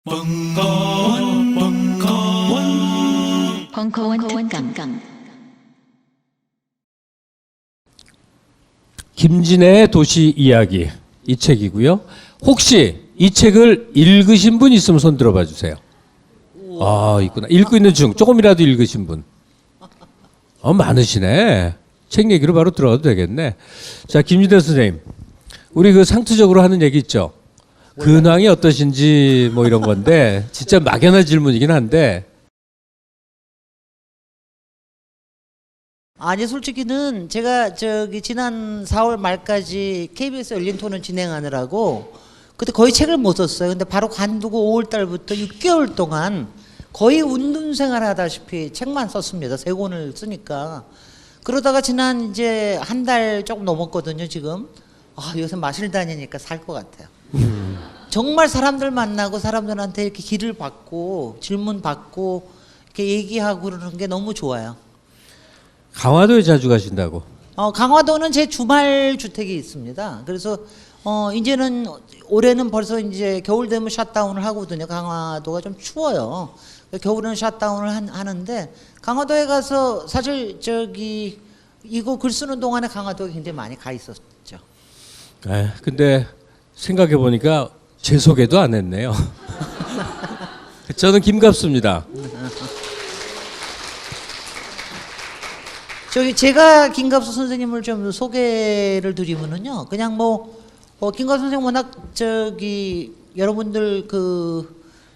벙커원 특강. 김진애의 도시 이야기, 이 책이고요. 혹시 이 책을 읽으신 분 있으면 손 들어봐 주세요. 아, 있구나. 읽고 있는 중 조금이라도 읽으신 분. 많으시네. 책 얘기로 바로 들어가도 되겠네. 자, 김진애 선생님, 우리 그 상투적으로 하는 얘기 있죠. 근황이 어떠신지 뭐 이런 건데 진짜 막연한 질문이긴 한데. 아니 솔직히는 제가 지난 4월 말까지 KBS 열린 토론 진행하느라고 그때 거의 책을 못 썼어요. 근데 바로 관두고 5월 달부터 6개월 동안 거의 운동 생활하다시피 책만 썼습니다. 3권을 쓰니까. 그러다가 지난 이제 한 달 조금 넘었거든요. 지금 요새 마실 다니니까 살 것 같아요. 정말 사람들 만나고 사람들한테 이렇게 길을 받고 질문 받고 이렇게 얘기하고 그러는 게 너무 좋아요. 강화도에 자주 가신다고? 강화도는 제 주말 주택이 있습니다. 그래서 이제는 올해는 벌써 이제 겨울 되면 샷다운을 하거든요. 강화도가 좀 추워요. 겨울은 샷다운을 하는데 강화도에 가서 사실 이거 글 쓰는 동안에 강화도에 굉장히 많이 가 있었죠. 근데 생각해 보니까 제 소개도 안 했네요. 저는 김갑수입니다. 제가 김갑수 선생님을 좀 소개를 드리면은요, 그냥 김갑수 선생님 워낙 여러분들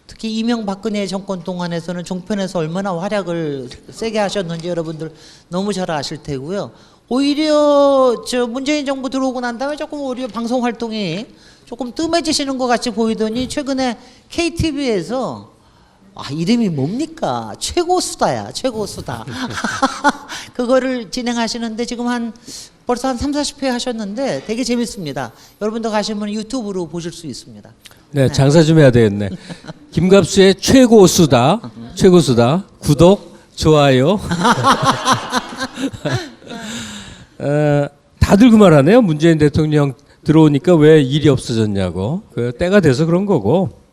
특히 이명박근혜 정권 동안에서는 종편에서 얼마나 활약을 세게 하셨는지 여러분들 너무 잘 아실 테고요. 오히려 문재인 정부 들어오고 난 다음에 조금 오히려 방송 활동이 조금 뜸해지시는 것 같이 보이더니 최근에 KTV에서 이름이 뭡니까? 최고수다야, 최고수다. 그거를 진행하시는데 지금 벌써 한 30, 40회 하셨는데 되게 재밌습니다. 여러분도 가시면 유튜브로 보실 수 있습니다. 네, 장사 좀 해야 되겠네. 김갑수의 최고수다. 최고수다. 구독, 좋아요. 다들 그 말하네요. 문재인 대통령 들어오니까 왜 일이 없어졌냐고. 때가 돼서 그런 거고.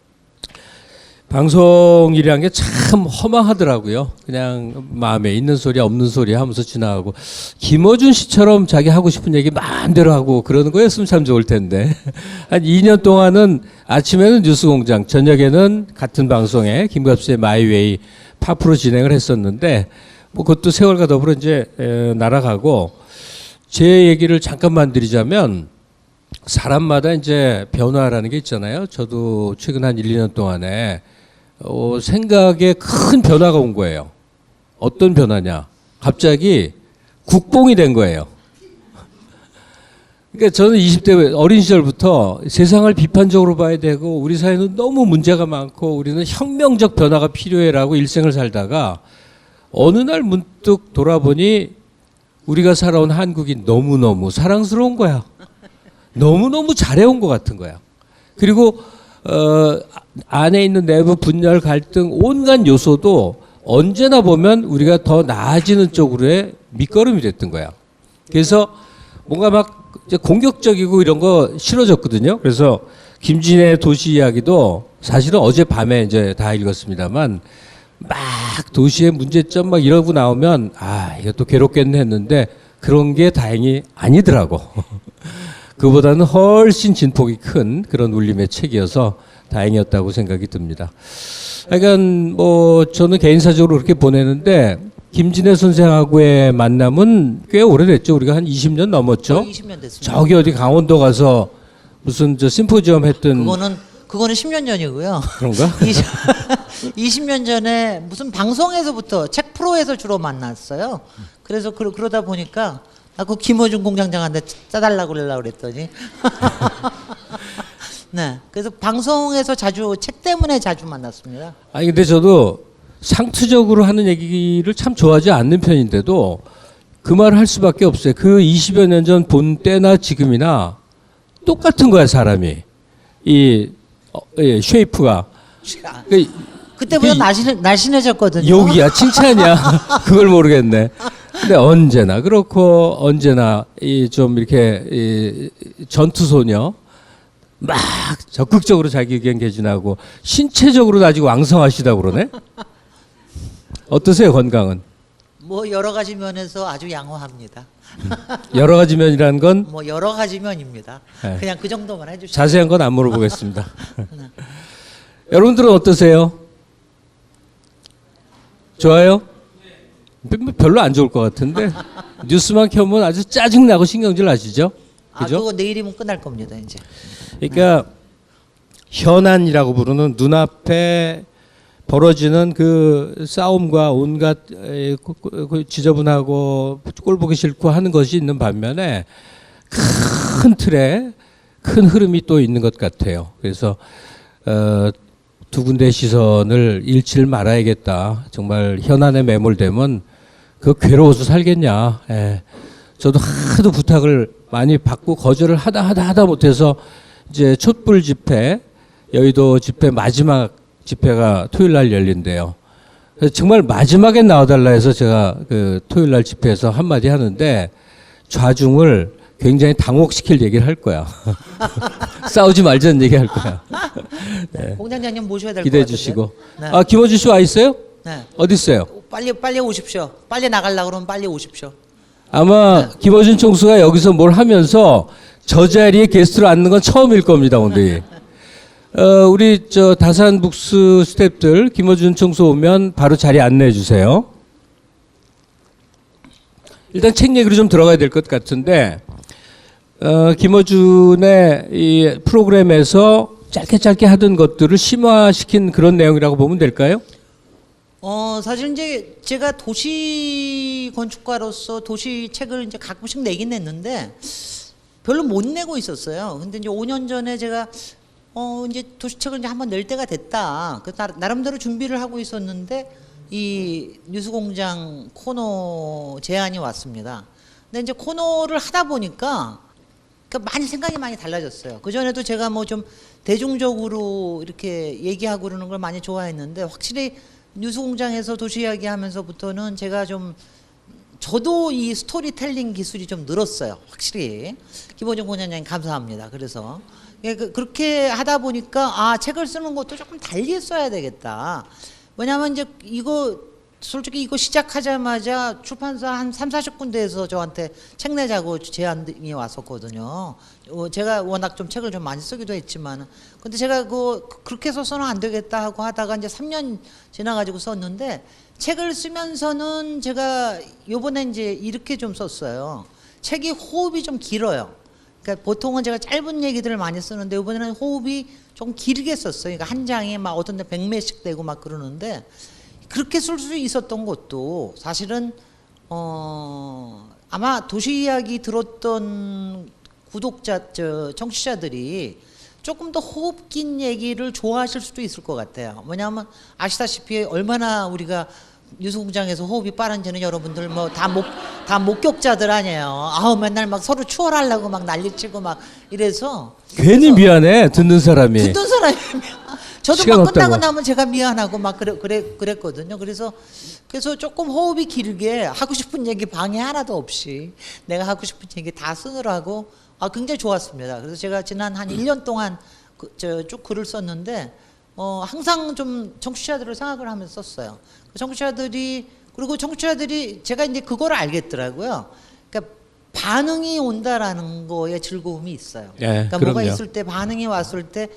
방송이라는 게 참 허망하더라고요. 그냥 마음에 있는 소리 없는 소리 하면서 지나가고. 김어준 씨처럼 자기 하고 싶은 얘기 마음대로 하고 그러는 거였으면 참 좋을 텐데. 한 2년 동안은 아침에는 뉴스공장, 저녁에는 같은 방송에 김갑수의 마이웨이 파프로 진행을 했었는데 그것도 세월과 더불어 이제 날아가고, 제 얘기를 잠깐만 드리자면 사람마다 이제 변화라는 게 있잖아요. 저도 최근 한 1, 2년 동안에 생각에 큰 변화가 온 거예요. 어떤 변화냐? 갑자기 국뽕이 된 거예요. 그러니까 저는 20대 어린 시절부터 세상을 비판적으로 봐야 되고 우리 사회는 너무 문제가 많고 우리는 혁명적 변화가 필요해라고 일생을 살다가 어느 날 문득 돌아보니 우리가 살아온 한국이 너무너무 사랑스러운 거야. 너무너무 잘해온 것 같은 거야. 그리고 안에 있는 내부 분열, 갈등, 온갖 요소도 언제나 보면 우리가 더 나아지는 쪽으로의 밑거름이 됐던 거야. 그래서 뭔가 막 이제 공격적이고 이런 거 싫어졌거든요. 그래서 김진애의 도시 이야기도 사실은 어젯밤에 이제 다 읽었습니다만 막 도시의 문제점 막 이러고 나오면 이것도 괴롭겠네 했는데 그런 게 다행히 아니더라고. 그보다는 훨씬 진폭이 큰 그런 울림의 책이어서 다행이었다고 생각이 듭니다. 그러니까 저는 개인사적으로 그렇게 보내는데 김진애 선생하고의 만남은 꽤 오래됐죠. 우리가 한 20년 넘었죠. 20년 됐습니다. 저기 어디 강원도 가서 무슨 심포지엄 했던. 그거는 10년 전이고요. 그런가? 20년 전에 무슨 방송에서부터 책 프로에서 주로 만났어요. 그래서 그러다 보니까 그 김어준 공장장한테 짜달라고 그러려고 그랬더니 네, 그래서 방송에서 책 때문에 자주 만났습니다. 근데 저도 상투적으로 하는 얘기를 참 좋아하지 않는 편인데도 그 말을 할 수밖에 없어요. 그 20여 년 전 본 때나 지금이나 똑같은 거야, 사람이. 쉐이프가. 그때보다 날씬해졌거든요. 욕이야, 칭찬이야. 그걸 모르겠네. 근데 언제나 그렇고 언제나 좀 이렇게 전투소녀 막 적극적으로 자기 의견 개진하고 신체적으로도 아직 왕성하시다고 그러네. 어떠세요, 건강은? 뭐 여러 가지 면에서 아주 양호합니다. 여러 가지 면이라는 건 뭐 여러 가지 면입니다. 네. 그냥 그 정도만 해주시면. 자세한 건 안 물어보겠습니다. 여러분들은 어떠세요? 좋아요? 별로 안 좋을 것 같은데 뉴스만 켜면 아주 짜증나고 신경질 나시죠? 아, 그죠? 그거 내일이면 끝날 겁니다, 이제. 그러니까 현안이라고 부르는 눈앞에 벌어지는 그 싸움과 온갖 지저분하고 꼴 보기 싫고 하는 것이 있는 반면에 큰 틀에 큰 흐름이 또 있는 것 같아요. 그래서 두 군데 시선을 잃지를 말아야겠다. 정말 현안에 매몰되면 그 괴로워서 살겠냐. 예. 저도 하도 부탁을 많이 받고 거절을 하다 못해서 이제 촛불 집회, 여의도 집회 마지막 집회가 토요일 날 열린대요. 그래서 정말 마지막에 나와달라 해서 제가 그 토요일 날 집회에서 한마디 하는데 좌중을 굉장히 당혹시킬 얘기를 할 거야. 싸우지 말자는 얘기 할 거야. 네. 공장장님 모셔야 될 것 같아요. 기대해 주시고. 네. 아, 김어준 씨 와 있어요? 네. 어디 있어요? 빨리 오십시오. 빨리 나가려고 그러면 빨리 오십시오. 아마 김어준 총수가 여기서 뭘 하면서 저 자리에 게스트로 앉는 건 처음일 겁니다, 오늘. 우리 저 다산북스 스태프들 김어준 총수 오면 바로 자리 안내해 주세요. 일단 책 얘기로 좀 들어가야 될 것 같은데 김어준의 이 프로그램에서 짧게 하던 것들을 심화시킨 그런 내용이라고 보면 될까요? 사실 이제 제가 도시 건축가로서 도시 책을 이제 가끔씩 내긴 냈는데 별로 못 내고 있었어요. 근데 이제 5년 전에 제가 이제 도시책을 이제 한번 낼 때가 됐다. 그 나름대로 준비를 하고 있었는데 이 뉴스공장 코너 제안이 왔습니다. 근데 이제 코너를 하다 보니까 많이 생각이 많이 달라졌어요. 그 전에도 제가 뭐 좀 대중적으로 이렇게 얘기하고 그러는 걸 많이 좋아했는데 확실히 뉴스공장에서 도시 이야기하면서부터는 제가 좀 저도 이 스토리텔링 기술이 좀 늘었어요. 확실히. 김어준 공장장님 감사합니다. 그래서 그렇게 하다 보니까 책을 쓰는 것도 조금 달리 써야 되겠다. 왜냐하면 이제 솔직히 이거 시작하자마자 출판사 한 30-40군데에서 저한테 책 내자고 제안이 왔었거든요. 제가 워낙 좀 책을 좀 많이 쓰기도 했지만 근데 제가 그렇게 써서는 안 되겠다 하고 하다가 이제 3년 지나가지고 썼는데 책을 쓰면서는 제가 요번에 이제 이렇게 좀 썼어요. 책이 호흡이 좀 길어요. 그러니까 보통은 제가 짧은 얘기들을 많이 쓰는데 이번에는 호흡이 좀 길게 썼어요. 그러니까 한 장에 막 어떤 데 100매씩 되고 막 그러는데 그렇게 쓸 수 있었던 것도 사실은 아마 도시 이야기 들었던 청취자들이 조금 더 호흡 긴 얘기를 좋아하실 수도 있을 것 같아요. 왜냐하면 아시다시피 얼마나 우리가 뉴스공장에서 호흡이 빠른지는 여러분들 뭐 다 목격자들 아니에요. 맨날 막 서로 추월하려고 막 난리치고 막 이래서 괜히 미안해 듣는 사람이. 듣던 사람이 저도 시간 막 끝나고 없다고. 나면 제가 미안하고 막 그랬거든요. 그래서 조금 호흡이 길게 하고 싶은 얘기 방해 하나도 없이 내가 하고 싶은 얘기 다 쓰느라고 굉장히 좋았습니다. 그래서 제가 지난 한 1년 동안 쭉 글을 썼는데 항상 좀 청취자들을 생각을 하면서 썼어요. 그리고 청취자들이 제가 이제 그거를 알겠더라고요. 그러니까 반응이 온다라는 거에 즐거움이 있어요. 그러니까 그럼요. 뭐가 있을 때 반응이 왔을 때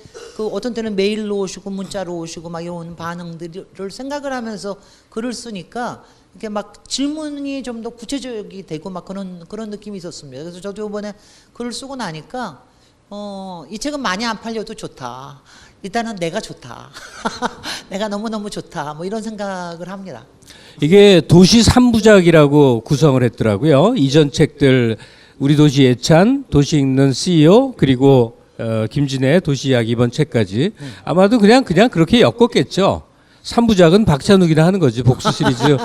어떤 때는 메일로 오시고 문자로 오시고 막 이런 반응들을 생각을 하면서 글을 쓰니까 이렇게 막 질문이 좀 더 구체적이 되고 막 그런 느낌이 있었습니다. 그래서 저도 이번에 글을 쓰고 나니까 이 책은 많이 안 팔려도 좋다. 일단은 내가 좋다. 내가 너무너무 좋다. 뭐 이런 생각을 합니다. 이게 도시 3부작이라고 구성을 했더라고요. 이전 책들 우리 도시 예찬, 도시 읽는 CEO 그리고 김진애 도시 이야기 이번 책까지 아마도 그냥 그렇게 엮었겠죠. 3부작은 박찬욱이나 하는 거지 복수 시리즈.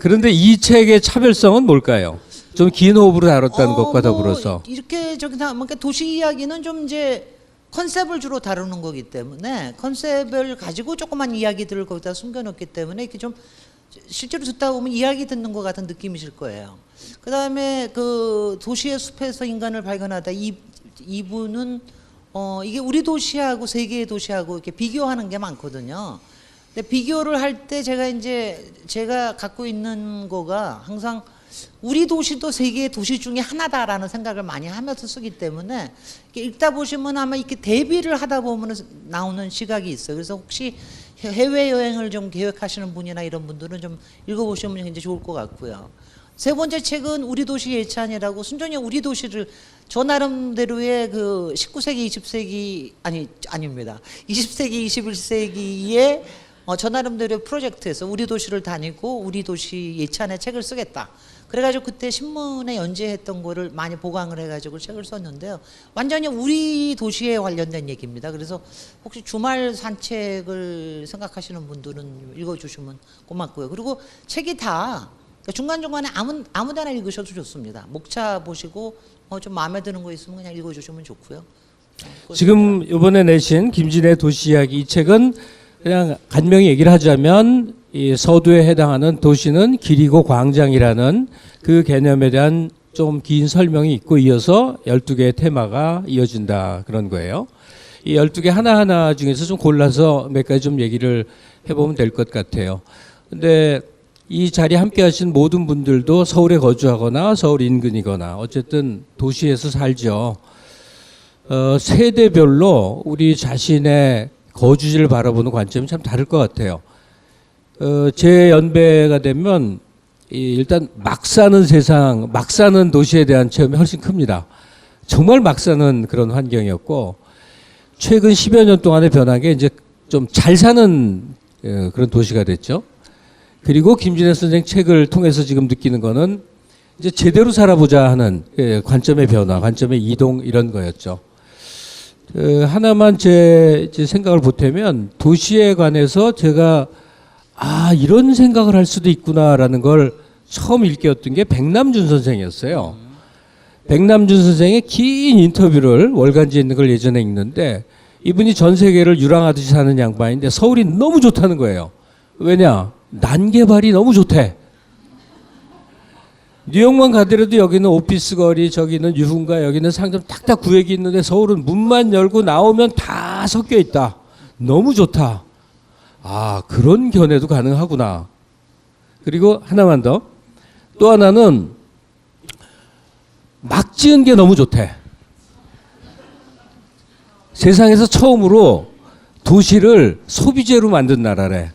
그런데 이 책의 차별성은 뭘까요? 좀 긴 호흡으로 다뤘다는 것과 더불어서 이렇게 그러니까 도시 이야기는 좀 이제 컨셉을 주로 다루는 거기 때문에 컨셉을 가지고 조그만 이야기들을 거기다 숨겨놓기 때문에 이렇게 좀 실제로 듣다 보면 이야기 듣는 것 같은 느낌이실 거예요. 그 다음에 도시의 숲에서 인간을 발견하다 이분은 이게 우리 도시하고 세계의 도시하고 이렇게 비교하는 게 많거든요. 근데 비교를 할 때 제가 갖고 있는 거가 항상 우리 도시도 세계의 도시 중에 하나다라는 생각을 많이 하면서 쓰기 때문에 읽다 보시면 아마 이렇게 대비를 하다 보면 나오는 시각이 있어요. 그래서 혹시 해외 여행을 좀 계획하시는 분이나 이런 분들은 좀 읽어보시면 굉장히 좋을 것 같고요. 세 번째 책은 우리 도시 예찬이라고 순전히 우리 도시를 저 나름대로의 그 19세기, 20세기 아닙니다. 20세기, 21세기의 저 나름대로의 프로젝트에서 우리 도시를 다니고 우리 도시 예찬의 책을 쓰겠다. 그래가지고 그때 신문에 연재했던 거를 많이 보강을 해가지고 책을 썼는데요. 완전히 우리 도시에 관련된 얘기입니다. 그래서 혹시 주말 산책을 생각하시는 분들은 읽어주시면 고맙고요. 그리고 책이 다 중간중간에 아무 데나 읽으셔도 좋습니다. 목차 보시고 좀 마음에 드는 거 있으면 그냥 읽어주시면 좋고요. 지금 이번에 내신 김진의 도시 이야기 이 책은 그냥 간명히 얘기를 하자면 이 서두에 해당하는 도시는 길이고 광장이라는 그 개념에 대한 좀 긴 설명이 있고 이어서 12개의 테마가 이어진다 그런 거예요. 이 12개 하나하나 중에서 좀 골라서 몇 가지 좀 얘기를 해보면 될 것 같아요. 근데 이 자리에 함께 하신 모든 분들도 서울에 거주하거나 서울 인근이거나 어쨌든 도시에서 살죠. 세대별로 우리 자신의 거주지를 바라보는 관점이 참 다를 것 같아요. 제 연배가 되면 일단 막 사는 세상, 막 사는 도시에 대한 체험이 훨씬 큽니다. 정말 막 사는 그런 환경이었고 최근 10여 년 동안에 변한 게 이제 좀 잘 사는 그런 도시가 됐죠. 그리고 김진애 선생 책을 통해서 지금 느끼는 거는 이제 제대로 살아보자 하는 관점의 변화, 관점의 이동 이런 거였죠. 하나만 제 생각을 보태면 도시에 관해서 제가 이런 생각을 할 수도 있구나라는 걸 처음 일깨웠던 게 백남준 선생이었어요. 백남준 선생의 긴 인터뷰를 월간지에 있는 걸 예전에 읽는데 이분이 전 세계를 유랑하듯이 사는 양반인데 서울이 너무 좋다는 거예요. 왜냐? 난개발이 너무 좋대. 뉴욕만 가더라도 여기는 오피스 거리, 저기는 유흥가, 여기는 상점 딱딱 구획이 있는데 서울은 문만 열고 나오면 다 섞여 있다. 너무 좋다. 그런 견해도 가능하구나. 그리고 하나만 더. 또 하나는 막 지은 게 너무 좋대. 세상에서 처음으로 도시를 소비재로 만든 나라래.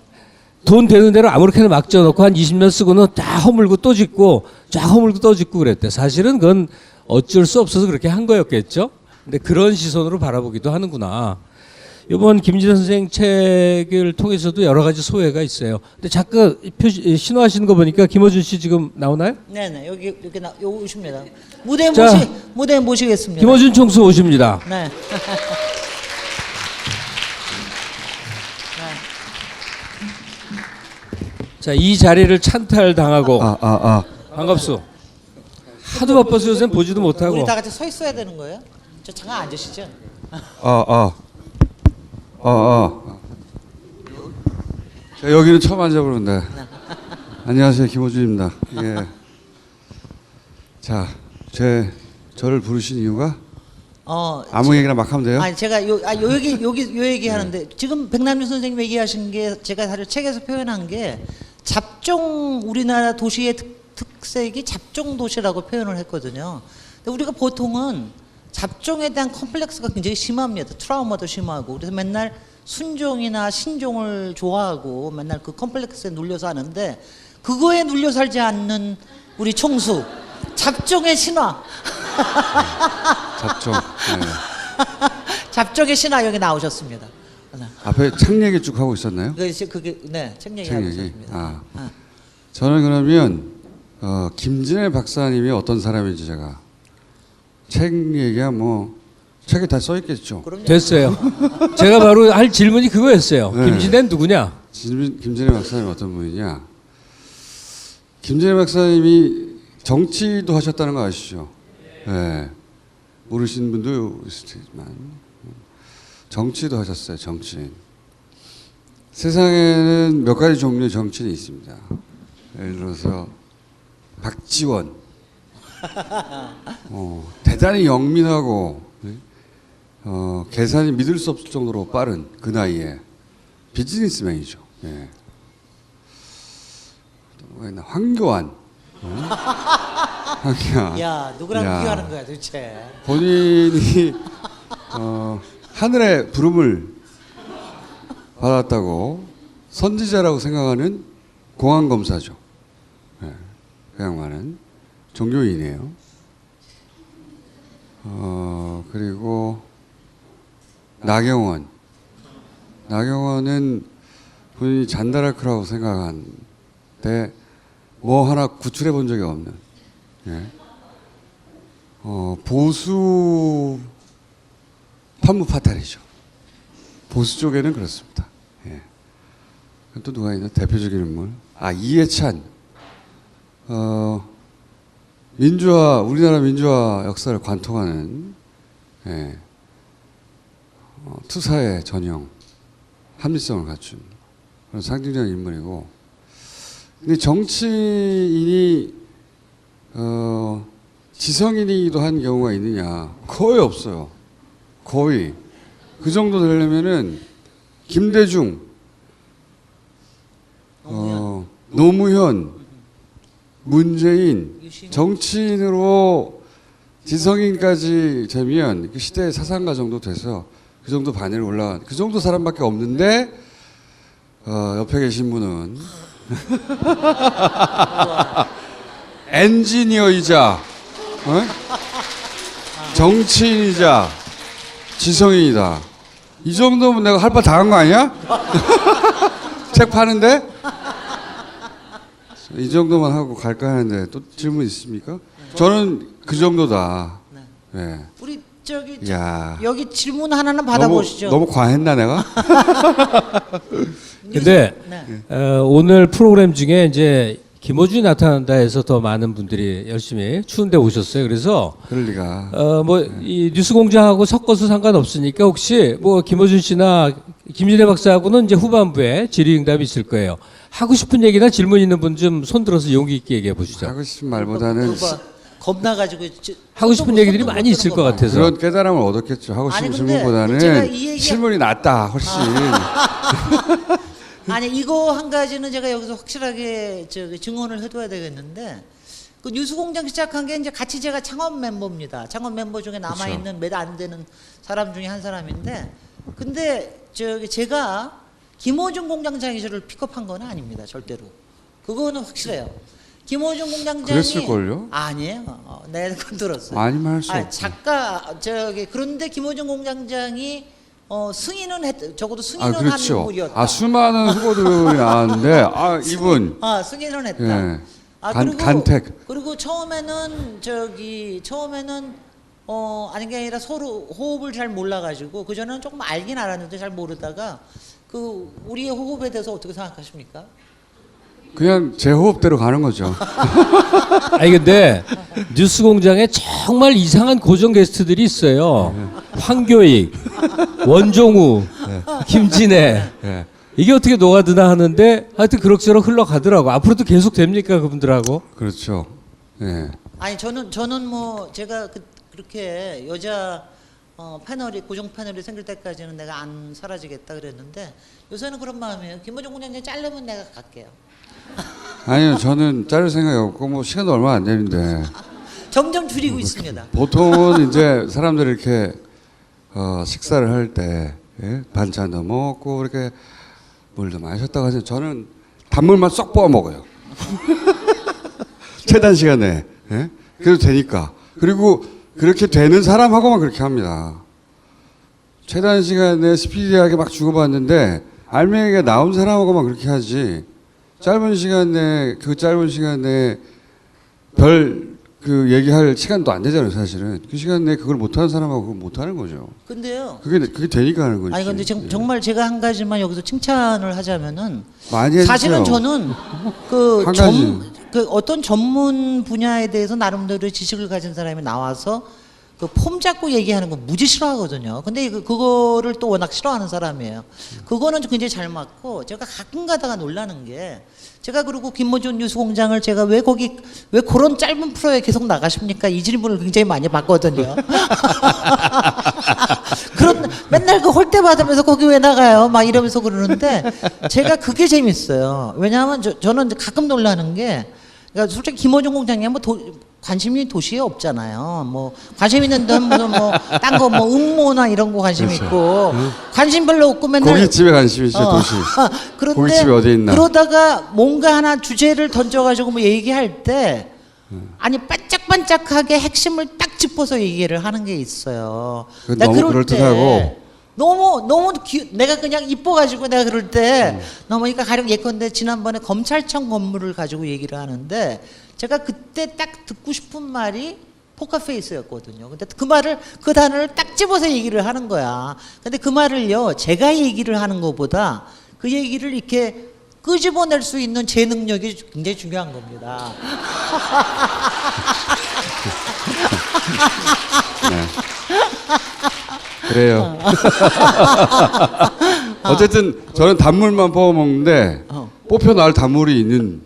돈 되는 대로 아무렇게나 막 지어놓고 한 20년 쓰고는 딱 허물고 또 짓고 쫙 허물고 또 짓고 그랬대. 사실은 그건 어쩔 수 없어서 그렇게 한 거였겠죠. 근데 그런 시선으로 바라보기도 하는구나. 이번 김진애 선생 책을 통해서도 여러 가지 소회가 있어요. 근데 잠깐 신호하시는 거 보니까 김어준 씨 지금 나오나요? 네네 여기 오십니다. 자, 무대에 모시겠습니다. 김어준 총수 오십니다. 네. 자, 이 자리를 찬탈당하고 반갑소. 하도 바빠서 요새 보지도 못하고. 우리 다 같이 서 있어야 되는 거예요? 저 잠깐 앉으시죠. 자, 여기는 처음 앉아보는데. 안녕하세요, 김호준입니다. 예. 자, 저를 부르신 이유가 아무 얘기나 막 하면 돼요? 아니 제가 요 얘기 하는데 지금 백남준 선생님 얘기하신 게 제가 사실 책에서 표현한 게 잡종 우리나라 도시의 특색이 잡종 도시라고 표현을 했거든요. 근데 우리가 보통은 잡종에 대한 컴플렉스가 굉장히 심합니다. 트라우마도 심하고 그래서 맨날 순종이나 신종을 좋아하고 맨날 그 컴플렉스에 눌려 사는데 그거에 눌려 살지 않는 우리 총수 잡종의 신화. 잡종. 네. 잡종의 신화 여기 나오셨습니다. 앞에 책 얘기 쭉 하고 있었나요? 그게 네, 책 얘기하고 있었습니다. 저는 그러면 김진애 박사님이 어떤 사람인지 제가 책 얘기야 뭐 책에 다 써 있겠죠. 됐어요. 제가 바로 할 질문이 그거였어요. 네. 김진애는 누구냐? 김진애 박사님 어떤 분이냐? 김진애 박사님이 정치도 하셨다는 거 아시죠? 네. 모르시는 분도 있을 테지만 정치도 하셨어요. 정치인. 세상에는 몇 가지 종류의 정치인이 있습니다. 예를 들어서 박지원. 대단히 영민하고 계산이 믿을 수 없을 정도로 빠른 그 나이에 비즈니스맨이죠. 예. 또 누가 있나? 황교안. 황교안. 야, 누구랑 야. 비교하는 거야 도대체? 본인이 하늘의 부름을 받았다고 선지자라고 생각하는 공안 검사죠. 예. 그 양반은 종교인이에요. 그리고 나경원. 나경원은 본인이 잔다라크라고 생각하는데 뭐 하나 구출해 본 적이 없는. 예. 보수 판무 파탈이죠. 보수 쪽에는 그렇습니다. 예. 또 누가 있나? 대표적인 인물. 이해찬. 우리나라 민주화 역사를 관통하는, 예. 투사의 전형, 합리성을 갖춘 그런 상징적인 인물이고, 근데 정치인이 지성인이기도 한 경우가 있느냐? 거의 없어요. 거의. 그 정도 되려면은 김대중, 노무현, 문재인, 정치인으로 지성인까지 되면 그 시대의 사상가 정도 돼서 그 정도 반열에 올라간 그 정도 사람밖에 없는데 옆에 계신 분은 엔지니어이자 정치인이자 지성인이다. 이 정도면 내가 할 바 다 한 거 아니야? 책 파는데? 이 정도만 하고 갈까 하는데 또 질문 있습니까? 저는 그 정도다. 네. 우리 저기 야. 여기 질문 하나는 받아보시죠. 너무 과했나 내가? 근데 네. 오늘 프로그램 중에 이제 김어준이 나타난다 해서 더 많은 분들이 열심히 추운데 오셨어요. 그래서 그럴 리가. 이 뉴스공장하고 섞어서 상관없으니까 혹시 뭐 김어준 씨나 김진애 박사하고는 이제 후반부에 질의응답이 있을 거예요. 하고 싶은 얘기나 질문 있는 분 좀 손 들어서 용기 있게 얘기해 보시죠. 하고 싶은 말보다는 겁나가지고 하고 싶은 얘기들이 많이 있을 것 같아서. 그런 깨달음을 얻었겠죠. 하고 싶은 아니, 근데 제가 질문보다는 이 얘기- 실물이 낫다 훨씬. 아니 이거 한 가지는 제가 여기서 확실하게 증언을 해둬야 되겠는데 그 뉴스공장 시작한 게 이제 같이 제가 창업 멤버입니다. 창업 멤버 중에 남아 있는 몇 안 되는 사람 중에 한 사람인데 근데 제가 김어준 공장장이 저를 픽업한 건 아닙니다. 절대로. 그거는 확실해요. 김어준 공장장이 그랬을걸요? 아니에요. 내가 그건 들었어요. 아니면 할 수 없죠. 작가 그런데 김어준 공장장이 승인은 적어도 승인은 한 그렇죠. 인물이었다. 수많은 후보들이 나왔는데 이분 승인을 했다. 예. 그리고 간택. 그리고 처음에는 아닌 게 아니라 서로 호흡을 잘 몰라가지고 그 전에는 조금 알긴 알았는데 잘 모르다가 그 우리의 호흡에 대해서 어떻게 생각하십니까? 그냥 제 호흡대로 가는 거죠. 아니 근데 뉴스공장에 정말 이상한 고정 게스트들이 있어요. 황교익, 원종우, 김진애. 예. 이게 어떻게 녹아드나 하는데 하여튼 그럭저럭 흘러가더라고. 앞으로도 계속 됩니까 그분들하고? 그렇죠. 예. 아니 저는 뭐 제가 그렇게 여자 고정 패널이 생길 때까지는 내가 안 사라지겠다 그랬는데 요새는 그런 마음이에요. 김어준 공장장 자르면 내가 갈게요. 아니요, 저는 자를 생각이 없고 뭐 시간도 얼마 안 되는데 점점 줄이고 있습니다. 보통은 이제 사람들이 이렇게 식사를 할 때 반찬도 먹고 이렇게 물도 마셨다고 하죠. 저는 단물만 쏙 뽑아 먹어요. 최단 시간에. 예? 그래도 되니까. 그리고 그렇게 되는 사람하고만 그렇게 합니다. 최단 시간에 스피디하게 막 주고받는데 알맹이가 나온 사람하고만 그렇게 하지. 짧은 시간에 별 그 얘기할 시간도 안 되잖아요, 사실은. 그 시간 내에 그걸 못하는 사람하고 그걸 못하는 거죠. 근데요. 그게 되니까 하는 거지. 아니 근데 지금 정말 제가 한 가지만 여기서 칭찬을 하자면은 많이 해주세요. 사실은 저는 한 가지. 그 어떤 전문 분야에 대해서 나름대로 지식을 가진 사람이 나와서 그 폼 잡고 얘기하는 거 무지 싫어하거든요. 근데 그거를 또 워낙 싫어하는 사람이에요. 그거는 굉장히 잘 맞고 제가 가끔 가다가 놀라는 게 제가 그리고 김모준 뉴스공장을 제가 왜 그런 짧은 프로에 계속 나가십니까? 이 질문을 굉장히 많이 받거든요. 그런 맨날 그 홀대 받으면서 거기 왜 나가요? 막 이러면서 그러는데 제가 그게 재밌어요. 왜냐하면 저는 가끔 놀라는 게 그러니까 솔직히 김호중 공장이 뭐 관심이 도시에 없잖아요. 뭐 관심 있는 데는 딴 거 뭐 음모나 이런 거 관심 그렇죠. 있고 관심 별로 없고 맨날 고깃집에 관심이 있죠 도시. 그런데 고깃집이 어디 있나? 그러다가 뭔가 하나 주제를 던져가지고 뭐 얘기할 때 아니 반짝반짝하게 핵심을 딱 짚어서 얘기를 하는 게 있어요. 그건 내가 너무 그럴 때 그럴듯하고. 너무 내가 그냥 이뻐가지고 내가 그럴 때 그러니까 가령 예컨대 지난번에 검찰청 건물을 가지고 얘기를 하는데 제가 그때 딱 듣고 싶은 말이 포커페이스였거든요. 근데 그 단어를 딱 집어서 얘기를 하는 거야. 근데 그 말을요 제가 얘기를 하는 것보다 그 얘기를 이렇게 끄집어낼 수 있는 제 능력이 굉장히 중요한 겁니다. 네. 그래요. 어쨌든 저는 단물만 뽑아 먹는데 뽑혀 나올 단물이 있는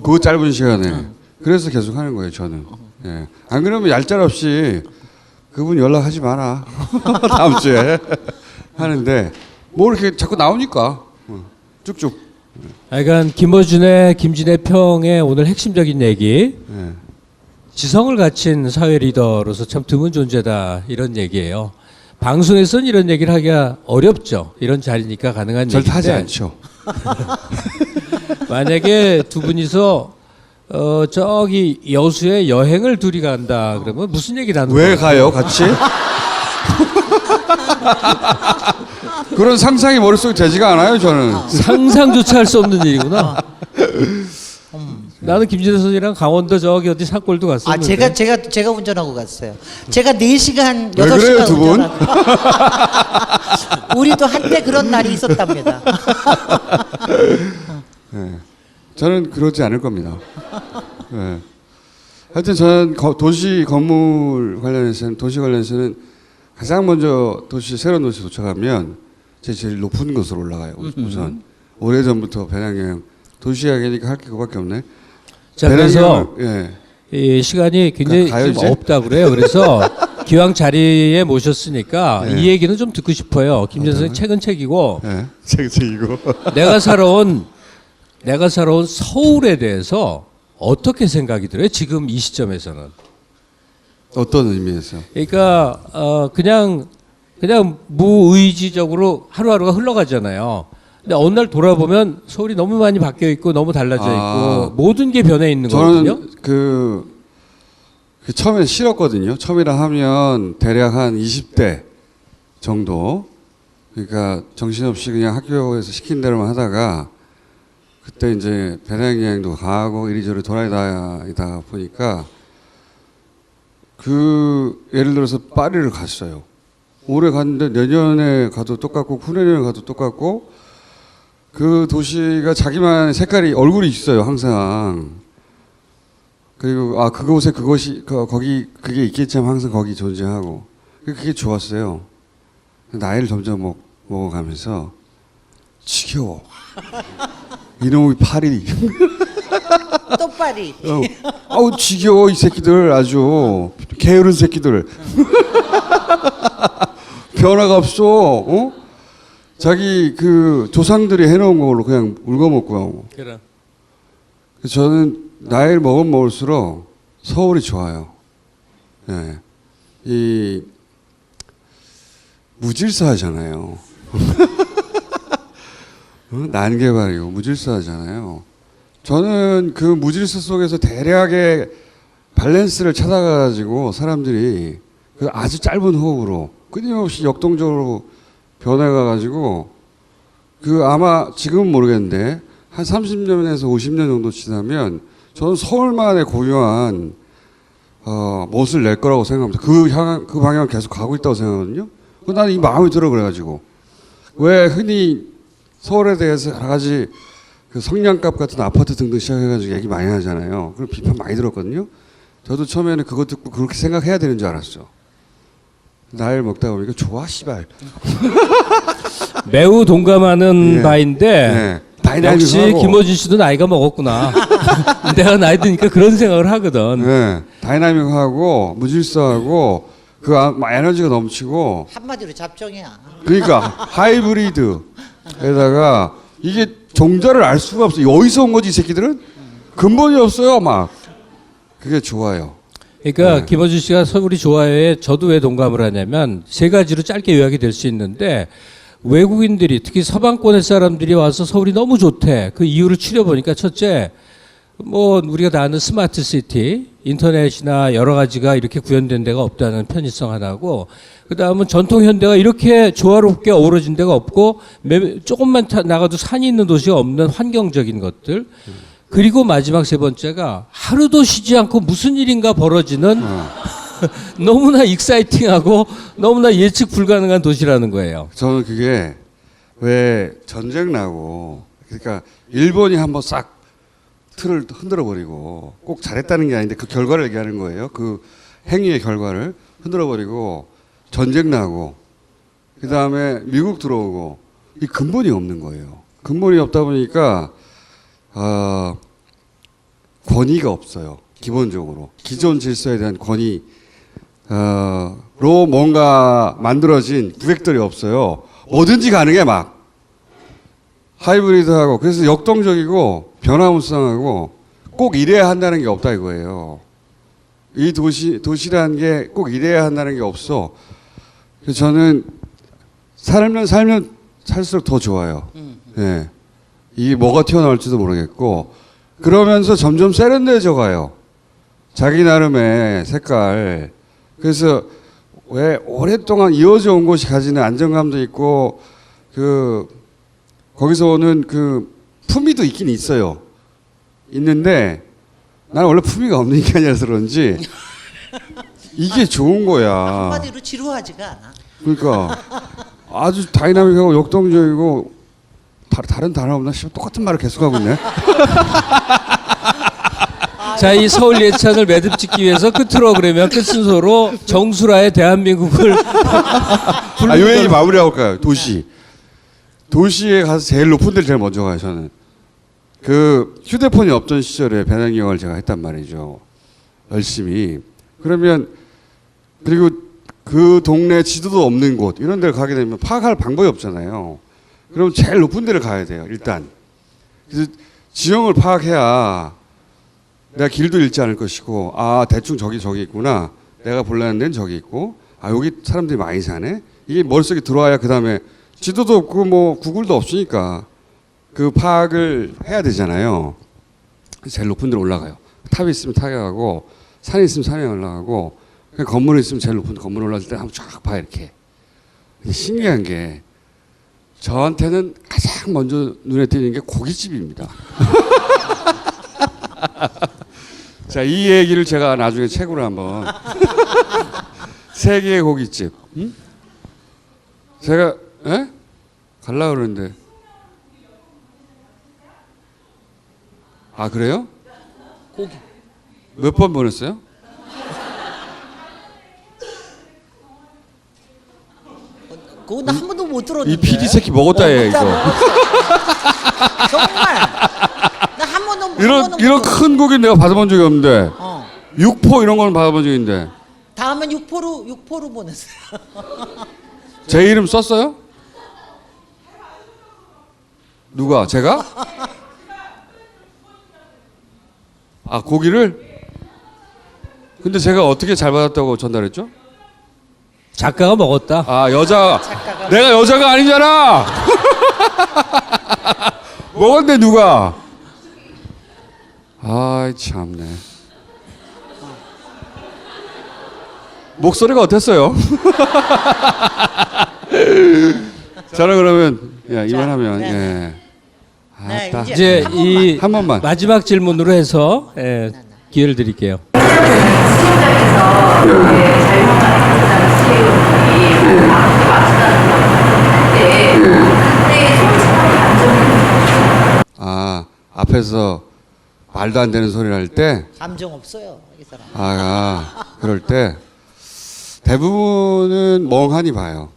그 짧은 시간에 그래서 계속 하는 거예요 저는. 예. 안 그러면 얄짤 없이 그분 연락하지 마라 다음 주에 하는데 뭐 이렇게 자꾸 나오니까 쭉쭉. 하여간 김어준의 김진애 평의 오늘 핵심적인 얘기, 예. 지성을 갖춘 사회 리더로서 참 드문 존재다 이런 얘기예요. 방송에서는 이런 얘기를 하기가 어렵죠. 이런 자리니까 가능한 절대 하지 얘기인데 않죠. 만약에 두 분이서 저기 여수에 여행을 둘이 간다 그러면 무슨 얘기를 하는 왜 거예요? 가요 같이? 그런 상상이 머릿속에 되지가 않아요 저는. 상상조차 할 수 없는 일이구나. 나는 김진애 선생이랑 강원도 저기 어디 산골도 갔었는데. 아 제가 운전하고 갔어요. 제가 4시간 왜 그래요, 6시간 두 분? 운전하고. 우리도 한때 그런 날이 있었답니다. 네. 저는 그러지 않을 겁니다. 네. 하여튼 저는 도시 건물 관련해서는 가장 먼저 새로운 도시 도착하면 제일 높은 곳으로 올라가요. 우선 오래전부터 배낭여행 도시여행이니까 할 게 그거밖에 없네. 자, 그래서 예. 이 시간이 굉장히 가요, 좀 이제? 없다 그래요. 그래서 기왕 자리에 모셨으니까 네. 이 얘기는 좀 듣고 싶어요. 김진애 선생 책은 책이고 예. 책이고. 내가 살아온 서울에 대해서 어떻게 생각이 들어요? 지금 이 시점에서는. 어떤 의미에서? 그러니까 그냥 무의지적으로 하루하루가 흘러가잖아요. 근데 어느 날 돌아보면 서울이 너무 많이 바뀌어 있고 너무 달라져 있고 모든 게 변해 있는 거거든요. 저는 그 처음에 싫었거든요. 처음이라 하면 대략 한 20대 정도. 그러니까 정신없이 그냥 학교에서 시킨 대로만 하다가 그때 이제 배낭여행도 가고 이리저리 돌아다니다 보니까 예를 들어서 파리를 갔어요. 올해 갔는데 내년에 가도 똑같고 후내년에 가도 똑같고 그 도시가 자기만의 색깔이 얼굴이 있어요 항상. 그리고 그곳에 거기 그게 있겠지 하면 항상 거기 존재하고 그게 좋았어요. 나이를 점점 먹어가면서 지겨워. 이놈의 파리. 또 파리. 아우 지겨워 이 새끼들 아주 게으른 새끼들. 변화가 없어. 어? 자기 그 조상들이 해놓은 걸로 그냥 울거먹고. 그래. 저는 나이를 먹을수록 서울이 좋아요. 예. 이 무질서하잖아요. 난개발이고 무질서하잖아요. 저는 그 무질서 속에서 대략의 밸런스를 찾아가지고 사람들이 그 아주 짧은 호흡으로 끊임없이 역동적으로 변해가가지고 아마 지금은 모르겠는데 한 30년에서 50년 정도 지나면 저는 서울만의 고유한 멋을 낼 거라고 생각합니다. 그 방향을 계속 가고 있다고 생각하거든요. 나는 이 마음이 들어 그래가지고 왜 흔히 서울에 대해서 여러 가지 그 성냥갑 같은 아파트 등등 시작해가지고 얘기 많이 하잖아요. 그럼 비판 많이 들었거든요. 저도 처음에는 그거 듣고 그렇게 생각해야 되는 줄 알았어. 나이를 먹다 보니까 좋아 씨발. 매우 동감하는 예. 바인데 네. 역시 다이나믹하고. 김어준 씨도 나이가 먹었구나. 내가 나이 드니까 그런 생각을 하거든. 네. 다이나믹하고 무질서하고 그 에너지가 넘치고 한마디로 잡종이야. 그러니까 하이브리드에다가 이게 종자를 알 수가 없어. 어디서 온 거지 이 새끼들은? 근본이 없어요 막. 그게 좋아요. 그러니까 네. 김어준 씨가 서울이 좋아요에 저도 왜 동감을 하냐면 세 가지로 짧게 요약이 될 수 있는데 외국인들이 특히 서방권의 사람들이 와서 서울이 너무 좋대. 그 이유를 추려보니까 첫째 뭐 우리가 다 아는 스마트 시티, 인터넷이나 여러 가지가 이렇게 구현된 데가 없다는 편의성 하나고 그다음은 전통 현대가 이렇게 조화롭게 어우러진 데가 없고 조금만 나가도 산이 있는 도시가 없는 환경적인 것들. 그리고 마지막 세 번째가 하루도 쉬지 않고 무슨 일인가 벌어지는 너무나 익사이팅하고 너무나 예측 불가능한 도시라는 거예요. 저는 그게 왜 전쟁 나고 그러니까 일본이 한번 싹 틀을 흔들어 버리고 꼭 잘했다는 게 아닌데 그 결과를 얘기하는 거예요. 그 행위의 결과를 흔들어 버리고 전쟁 나고 그 다음에 미국 들어오고 이 근본이 없는 거예요. 근본이 없다 보니까 권위가 없어요. 기본적으로 기존 질서에 대한 권위 로 뭔가 만들어진 구획들이 없어요. 뭐든지 가능해 막 하이브리드하고 그래서 역동적이고 변화무쌍하고 꼭 이래야 한다는 게 없다 이거예요. 이 도시라는 게 꼭 이래야 한다는 게 없어. 그래서 저는 살면 살수록 더 좋아요. 예. 이게 뭐가 튀어나올지도 모르겠고 그러면서 점점 세련돼져 가요. 자기 나름의 색깔. 그래서 왜 오랫동안 이어져 온 곳이 가지는 안정감도 있고 그 거기서 오는 그 품위도 있긴 있어요. 있는데 나는 원래 품위가 없는 인간이라서 그런지 이게 좋은 거야. 한마디로 지루하지가 않아. 그러니까 아주 다이나믹하고 역동적이고 다른 단어 없나 싶어 똑같은 말을 계속하고 있네. 자, 이 서울 예찬을 매듭 짓기 위해서 끝으로 그러면 끝 순서로 정수라의 대한민국을 요 얘기 마무리하고 올까요? 도시에 가서 제일 높은 데를 제일 먼저 가요. 저는 그 휴대폰이 없던 시절에 배낭여행을 제가 했단 말이죠. 열심히. 그러면 그리고 그 동네 지도도 없는 곳 이런 데를 가게 되면 파악할 방법이 없잖아요. 그럼 제일 높은 데를 가야 돼요. 일단. 그래서 지형을 파악해야 내가 길도 잃지 않을 것이고 대충 저기 있구나. 내가 보려는 데는 저기 있고 여기 사람들이 많이 사네. 이게 머릿속에 들어와야 그다음에 지도도 없고 뭐 구글도 없으니까 그 파악을 해야 되잖아요. 제일 높은 데로 올라가요. 탑이 있으면 탑에 가고 산이 있으면 산에 올라가고 건물이 있으면 제일 높은 건물 올라갈 때 한번 쫙 봐 이렇게. 신기한 게 저한테는 가장 먼저 눈에 띄는 게 고깃집입니다. 자, 이 얘기를 제가 나중에 책으로 한번 세계의 고깃집. 응? 제가 갈라 그러는데 그래요? 고기. 몇 번 보냈어요? 그거 나 한 번도 못 들었는데. 이 PD 새끼 먹었다 얘 이거. 정말. 나 한 번도 못 이런 큰 고기 내가 받아본 적이 없는데 어. 육포 이런 거는 받아본 적이 있는데 다음엔 육포로 보냈어요. 제 이름 썼어요? 누가? 제가? 고기를? 근데 제가 어떻게 잘 받았다고 전달했죠? 작가가 먹었다. 작가가. 내가 여자가 아니잖아. 먹었는데 누가? 참네. 목소리가 어땠어요? 저는 그러면 이만하면 네. 네, 이제 이 한 번만. 마지막 질문으로 해서 기회를 드릴게요. 앞에서 말도 안 되는 소리를 할 때, 감정 없어요 이 사람. 그럴 때 대부분은 멍하니 봐요.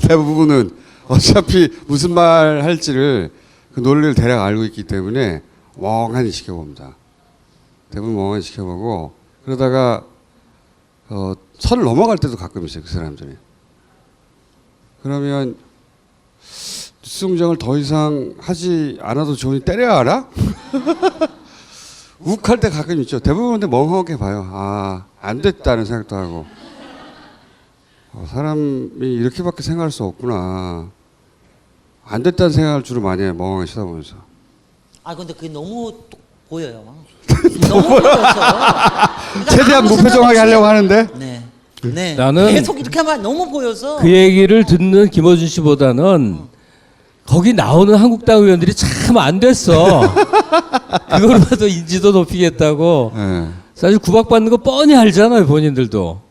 대부분은 어차피 무슨 말 할지를 그 논리를 대략 알고 있기 때문에 멍하니 지켜봅니다. 대부분 멍하니 지켜보고 그러다가 선을 넘어갈 때도 가끔 있어요. 그 사람들이. 그러면 뉴스 공장을 더 이상 하지 않아도 좋으니 때려야 하나? 욱할 때 가끔 있죠. 대부분 근데 멍하게 봐요. 안 됐다는 생각도 하고. 사람이 이렇게밖에 생각할 수 없구나. 안 됐다는 생각을 주로 많이 해요. 멍하게 쳐다보면서. 근데 그게 너무 보여요. 너무 보여서. 그러니까 최대한 아무 무표정하게 생각 하려고 없이 하는데. 네. 나는 계속 이렇게 하면 너무 보여서. 그 얘기를 듣는 김어준 씨보다는 거기 나오는 한국당 의원들이 참 안 됐어. 그걸로라도 인지도 높이겠다고. 네. 사실 구박받는 거 뻔히 알잖아요, 본인들도.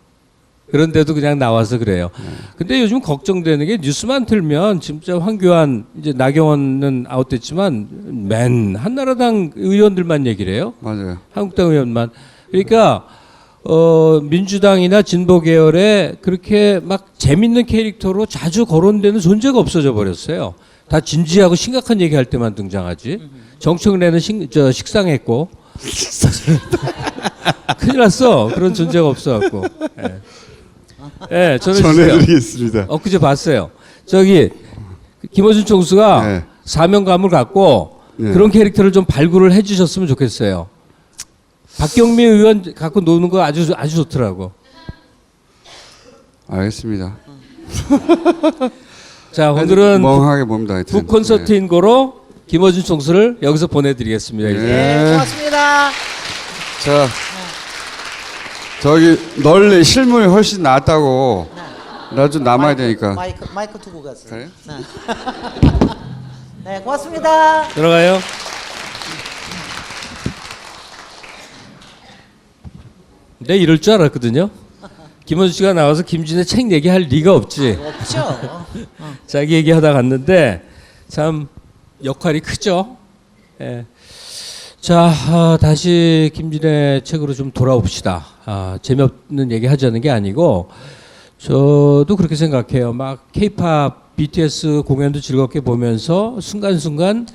그런데도 그냥 나와서 그래요. 근데 요즘 걱정되는 게 뉴스만 틀면 진짜 황교안, 이제 나경원은 아웃됐지만 맨 한나라당 의원들만 얘기를 해요. 맞아요. 한국당 의원만. 그러니까 민주당이나 진보 계열에 그렇게 막 재밌는 캐릭터로 자주 거론되는 존재가 없어져 버렸어요. 다 진지하고 심각한 얘기할 때만 등장하지. 정청래는 식상했고 큰일 났어. 그런 존재가 없어갖고. 예, 저는 전해드리겠습니다. 엊그제 봤어요. 저기 김어준 총수가 네. 사명감을 갖고 네. 그런 캐릭터를 좀 발굴을 해주셨으면 좋겠어요. 박경미 의원 갖고 노는 거 아주 좋더라고. 알겠습니다. 자, 오늘은 멍하게 봅니다. 하여튼. 북 콘서트인 거로 김어준 총수를 여기서 보내드리겠습니다. 이제. 네, 고맙습니다. 자, 저기 널리 실물이 훨씬 낫다고. 나 좀 남아야 되니까. 마이크 두고 갔어요. 그래요? 네, 고맙습니다. 들어가요. 내가 이럴 줄 알았거든요. 김원수 씨가 나와서 김진애 책 얘기할 리가 없지. 없죠. 자기 얘기하다 갔는데 참 역할이 크죠. 예. 자, 다시 김진애 책으로 좀 돌아옵시다. 재미없는 얘기 하자는 게 아니고 저도 그렇게 생각해요. 막 K-팝, BTS 공연도 즐겁게 보면서 순간순간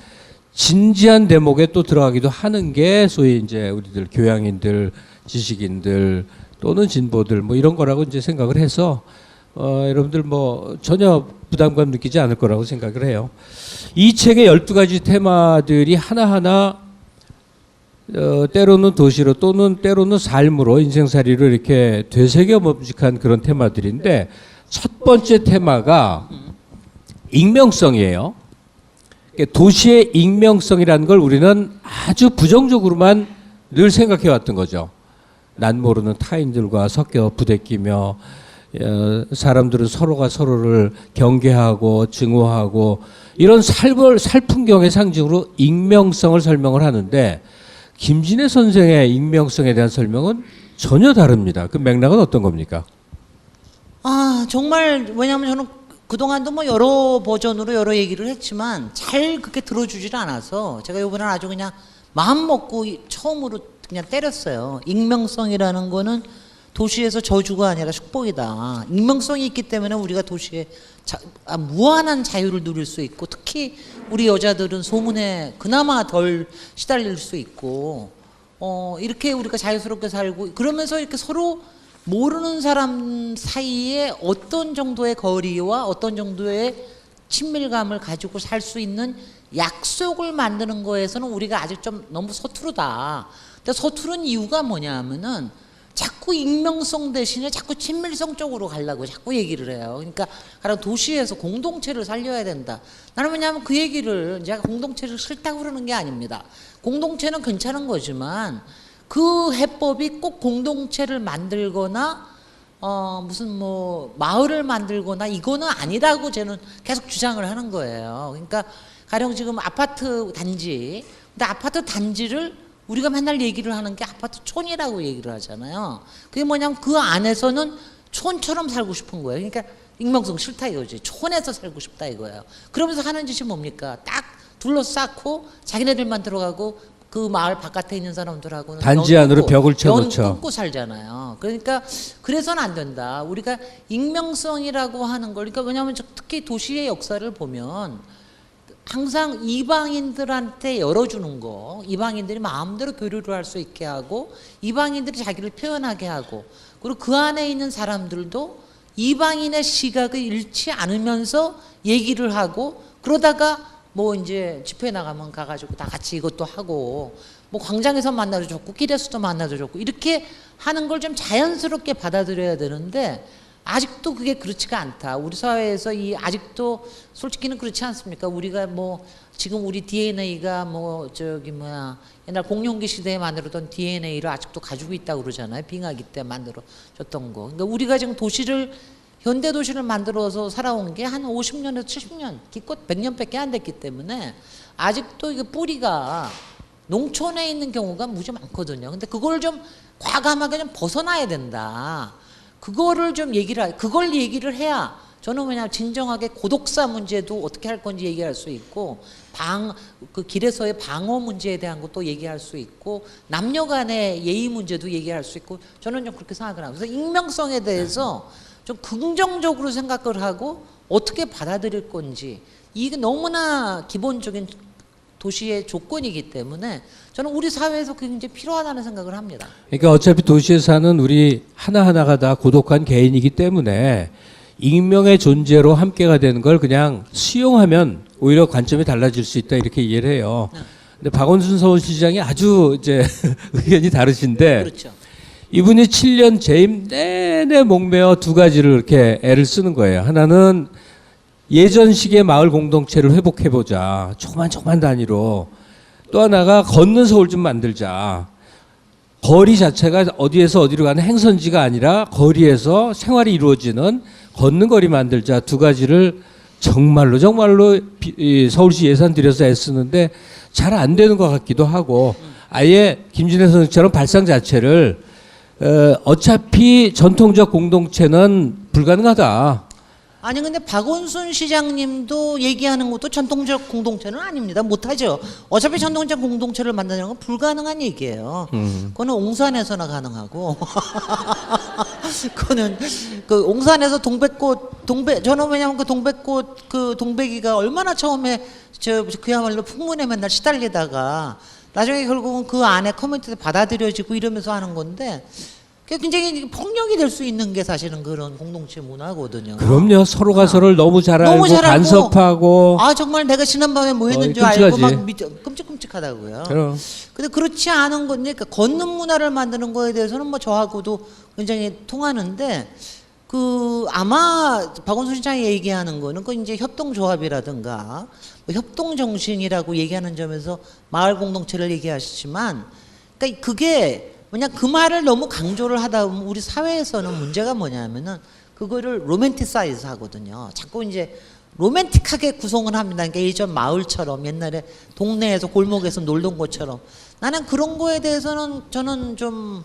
진지한 대목에 또 들어가기도 하는 게 소위 이제 우리들 교양인들, 지식인들 또는 진보들 뭐 이런 거라고 이제 생각을 해서 여러분들 뭐 전혀 부담감 느끼지 않을 거라고 생각을 해요. 이 책의 12가지 테마들이 하나하나 때로는 도시로 또는 때로는 삶으로 인생살이로 이렇게 되새겨 묵직한 그런 테마들인데 첫 번째 테마가 익명성이에요. 도시의 익명성이라는 걸 우리는 아주 부정적으로만 늘 생각해 왔던 거죠. 난 모르는 타인들과 섞여 부대끼며 사람들은 서로가 서로를 경계하고 증오하고 이런 살풍경의 상징으로 익명성을 설명을 하는데 김진애 선생의 익명성에 대한 설명은 전혀 다릅니다. 그 맥락은 어떤 겁니까? 정말 왜냐하면 저는 그동안도 뭐 여러 버전으로 여러 얘기를 했지만 잘 그렇게 들어주질 않아서 제가 이번엔 아주 그냥 마음 먹고 처음으로 그냥 때렸어요. 익명성이라는 거는 도시에서 저주가 아니라 축복이다. 익명성이 있기 때문에 우리가 도시에 무한한 자유를 누릴 수 있고 특히 우리 여자들은 소문에 그나마 덜 시달릴 수 있고 이렇게 우리가 자유스럽게 살고 그러면서 이렇게 서로 모르는 사람 사이에 어떤 정도의 거리와 어떤 정도의 친밀감을 가지고 살 수 있는 약속을 만드는 거에서는 우리가 아직 좀 너무 서투르다. 근데 서투른 이유가 뭐냐 하면은 자꾸 익명성 대신에 자꾸 친밀성 쪽으로 가려고 자꾸 얘기를 해요. 그러니까 가령 도시에서 공동체를 살려야 된다. 나는 왜냐하면 그 얘기를 제가 공동체를 싫다고 그러는 게 아닙니다. 공동체는 괜찮은 거지만 그 해법이 꼭 공동체를 만들거나 무슨 뭐 마을을 만들거나 이거는 아니라고 저는 계속 주장을 하는 거예요. 그러니까 가령 지금 아파트 단지, 근데 아파트 단지를 우리가 맨날 얘기를 하는 게 아파트촌이라고 얘기를 하잖아요. 그게 뭐냐면 그 안에서는 촌처럼 살고 싶은 거예요. 그러니까 익명성 싫다 이거지. 촌에서 살고 싶다 이거예요. 그러면서 하는 짓이 뭡니까? 딱 둘러싸고 자기네들만 들어가고 그 마을 바깥에 있는 사람들하고는 단지 연 안으로 끊고, 벽을 쳐놓죠. 연 끊고 살잖아요. 그러니까 그래서는 안 된다. 우리가 익명성이라고 하는 걸, 그러니까 왜냐하면 특히 도시의 역사를 보면 항상 이방인들한테 열어주는 거, 이방인들이 마음대로 교류를 할 수 있게 하고, 이방인들이 자기를 표현하게 하고, 그리고 그 안에 있는 사람들도 이방인의 시각을 잃지 않으면서 얘기를 하고, 그러다가 뭐 이제 집회 나가면 가가지고 다 같이 이것도 하고, 뭐 광장에서 만나도 좋고 길에서도 만나도 좋고, 이렇게 하는 걸 좀 자연스럽게 받아들여야 되는데 아직도 그게 그렇지가 않다. 우리 사회에서 이 아직도 솔직히는 그렇지 않습니까? 우리가 뭐 지금 우리 DNA가 뭐 저기 뭐야 옛날 공룡기 시대에 만들었던 DNA를 아직도 가지고 있다고 그러잖아요. 빙하기 때 만들어졌던 거. 그러니까 우리가 지금 도시를 현대 도시를 만들어서 살아온 게 한 50년에서 70년, 기껏 100년밖에 안 됐기 때문에 아직도 이게 뿌리가 농촌에 있는 경우가 무지 많거든요. 근데 그걸 좀 과감하게 좀 벗어나야 된다. 그거를 좀 그걸 얘기를 해야 저는 왜냐하면 진정하게 고독사 문제도 어떻게 할 건지 얘기할 수 있고, 그 길에서의 방어 문제에 대한 것도 얘기할 수 있고, 남녀 간의 예의 문제도 얘기할 수 있고, 저는 좀 그렇게 생각을 합니다. 그래서 익명성에 대해서 좀 긍정적으로 생각을 하고 어떻게 받아들일 건지, 이게 너무나 기본적인 도시의 조건이기 때문에 저는 우리 사회에서 굉장히 필요하다는 생각을 합니다. 그러니까 어차피 도시에 사는 우리 하나하나가 다 고독한 개인이기 때문에 익명의 존재로 함께가 되는 걸 그냥 수용하면 오히려 관점이 달라질 수 있다, 이렇게 이해를 해요. 근데 박원순 서울시장이 아주 이제 의견이 다르신데, 그렇죠. 이분이 7년 재임 내내 목매어 두 가지를 이렇게 애를 쓰는 거예요. 하나는 예전식의 마을 공동체를 회복해보자. 조그만 단위로. 또 하나가 걷는 서울 좀 만들자. 거리 자체가 어디에서 어디로 가는 행선지가 아니라 거리에서 생활이 이루어지는 걷는 거리 만들자. 두 가지를 정말로 서울시 예산 들여서 애쓰는데 잘 안 되는 것 같기도 하고, 아예 김진애 선생처럼 발상 자체를 어차피 전통적 공동체는 불가능하다. 아니 근데 박원순 시장님도 얘기하는 것도 전통적 공동체는 아닙니다. 못하죠. 어차피 전통적 공동체를 만드는 건 불가능한 얘기예요. 그거는 옹산에서나 가능하고 그거는 그 옹산에서 저는 왜냐면 그 동백꽃 그 동백이가 얼마나 처음에 그야말로 풍문에 맨날 시달리다가 나중에 결국은 그 안에 커뮤니티에 받아들여지고 이러면서 하는 건데, 굉장히 폭력이 될 수 있는 게 사실은 그런 공동체 문화거든요. 그럼요. 서로가 서로를 너무 잘 알고 간섭하고. 아 정말 내가 지난밤에 뭐 했는 줄 알고 막 끔찍끔찍하다고요. 그럼. 근데 그렇지 않은 건, 그러니까 걷는 문화를 만드는 거에 대해서는 뭐 저하고도 굉장히 통하는데, 그 아마 박원순 시장이 얘기하는 거는 그 이제 협동조합이라든가 뭐 협동정신이라고 얘기하는 점에서 마을 공동체를 얘기하시지만, 그러니까 그게 그냥 그 말을 너무 강조를 하다 보면 우리 사회에서는 문제가 뭐냐면은 그거를 로맨티사이즈 하거든요. 자꾸 이제 로맨틱하게 구성을 합니다. 그러니까 예전 마을처럼 옛날에 동네에서 골목에서 놀던 것처럼. 나는 그런 거에 대해서는 저는 좀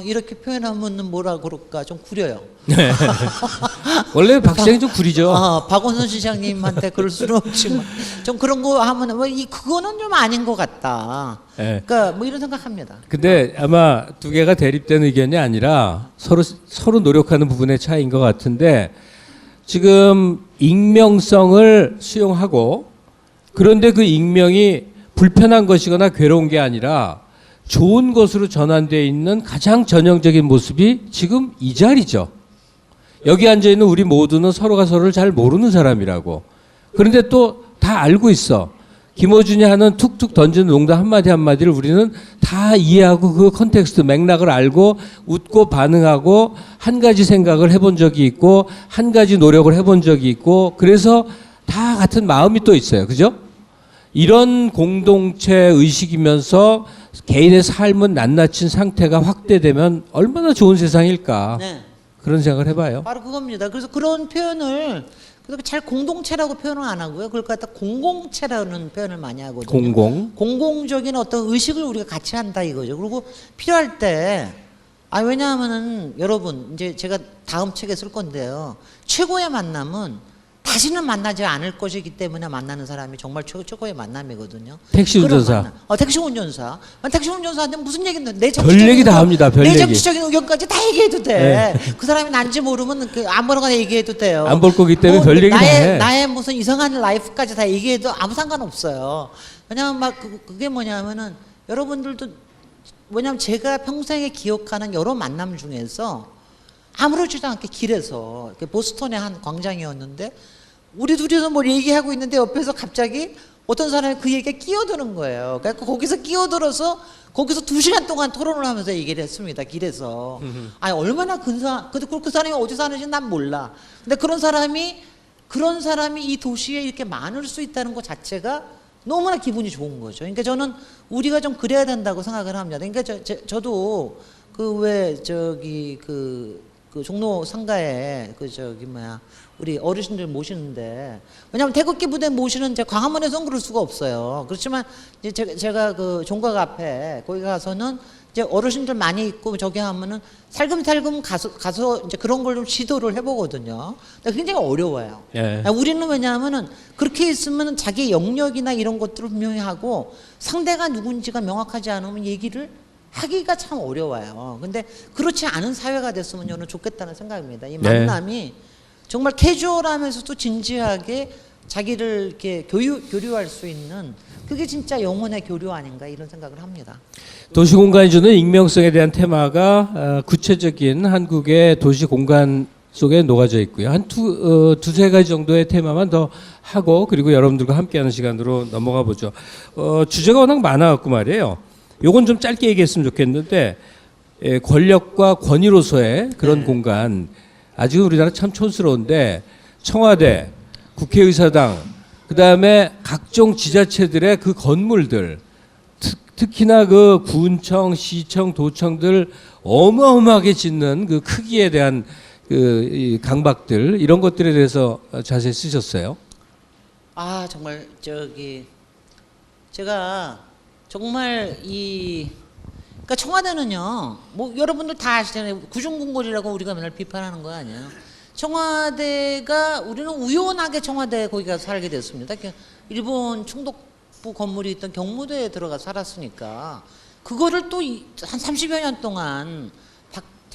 이렇게 표현하면 뭐라 그럴까 좀 구려요. 네. 원래 박 시장이 좀 구리죠. 박원순 시장님한테 그럴 수는 없지만 좀 그런 거 하면 그거는 좀 아닌 것 같다. 네. 그러니까 뭐 이런 생각합니다. 근데 아마 두 개가 대립된 의견이 아니라 서로 노력하는 부분의 차이인 것 같은데, 지금 익명성을 수용하고, 그런데 그 익명이 불편한 것이거나 괴로운 게 아니라 좋은 것으로 전환되어 있는 가장 전형적인 모습이 지금 이 자리죠. 여기 앉아있는 우리 모두는 서로가 서로를 잘 모르는 사람이라고. 그런데 또 다 알고 있어. 김어준이 하는 툭툭 던지는 농담 한마디 한마디를 우리는 다 이해하고 그 컨텍스트 맥락을 알고 웃고 반응하고 한 가지 생각을 해본 적이 있고 한 가지 노력을 해본 적이 있고, 그래서 다 같은 마음이 또 있어요. 그죠? 이런 공동체 의식이면서 개인의 삶은 낱낱인 상태가 확대되면 얼마나 좋은 세상일까. 네. 그런 생각을 해봐요. 바로 그겁니다. 그래서 그런 표현을 잘 공동체라고 표현을 안 하고요. 그걸 갖다 공공체라는 표현을 많이 하거든요. 공공적인 어떤 의식을 우리가 같이 한다 이거죠. 그리고 필요할 때, 왜냐하면은 여러분 이제 제가 다음 책에 쓸 건데요. 최고의 만남은 다 다시는 만나지 않을 것이기 때문에 만나는 사람이 정말 최고의 만남이거든요. 택시 그런 운전사. 만남. 택시 운전사. 택시 운전사한테 무슨 얘기는 내 별 얘기 다 합니다. 별 내 얘기. 정치적인 의견까지 다 얘기해도 돼. 그 사람이 난지 모르면 아무거나 얘기해도 돼요. 안 볼 거기 때문에 별 얘기 다 해. 나의 무슨 이상한 라이프까지 다 얘기해도 아무 상관없어요. 왜냐면 막 그게 뭐냐면은 여러분들도 왜냐면 제가 평생에 기억하는 여러 만남 중에서 아무렇지도 않게 길에서 보스턴의 한 광장이었는데 우리 둘이서 뭘 얘기하고 있는데 옆에서 갑자기 어떤 사람이 그 얘기에 끼어드는 거예요. 그러니까 거기서 끼어들어서 거기서 2시간 동안 토론을 하면서 얘기를 했습니다. 길에서. 아니 얼마나 근데 그 사람이 어디 사는지 난 몰라. 근데 그런 사람이 이 도시에 이렇게 많을 수 있다는 것 자체가 너무나 기분이 좋은 거죠. 그러니까 저는 우리가 좀 그래야 된다고 생각을 합니다. 그러니까 저도 그 종로 상가에 우리 어르신들 모시는데 왜냐하면 태극기 부대 모시는 이제 광화문에서는 그럴 수가 없어요. 그렇지만 이제 제가 그 종각 앞에 거기 가서는 이제 어르신들 많이 있고 저기 하면은 살금살금 가서 이제 그런 걸 좀 시도를 해보거든요. 근데 굉장히 어려워요. 예. 우리는 왜냐하면은 그렇게 있으면 자기 영역이나 이런 것들을 분명히 하고 상대가 누군지가 명확하지 않으면 얘기를 하기가 참 어려워요. 근데 그렇지 않은 사회가 됐으면 저는 좋겠다는 생각입니다. 이 만남이 정말 캐주얼하면서도 진지하게 자기를 이렇게 교류할 수 있는 그게 진짜 영혼의 교류 아닌가 이런 생각을 합니다. 도시공간이 주는 익명성에 대한 테마가 구체적인 한국의 도시공간 속에 녹아져 있고요. 한 두세 가지 정도의 테마만 더 하고 그리고 여러분들과 함께하는 시간으로 넘어가 보죠. 주제가 워낙 많아갖고 말이에요. 요건 좀 짧게 얘기했으면 좋겠는데 권력과 권위로서의 그런 공간 아직은 우리나라 참 촌스러운데 청와대, 국회의사당 그다음에 각종 지자체들의 그 건물들 특히나 그 군청, 시청, 도청들 어마어마하게 짓는 그 크기에 대한 이 강박들 이런 것들에 대해서 자세히 쓰셨어요. 정말 제가 정말 그러니까 청와대는요, 뭐 여러분들 다 아시잖아요. 구중궁궐이라고 우리가 맨날 비판하는 거 아니에요. 청와대가 우리는 우연하게 청와대 거기 가서 살게 됐습니다. 일본 충독부 건물이 있던 경무대에 들어가 살았으니까 그거를 또 한 30여 년 동안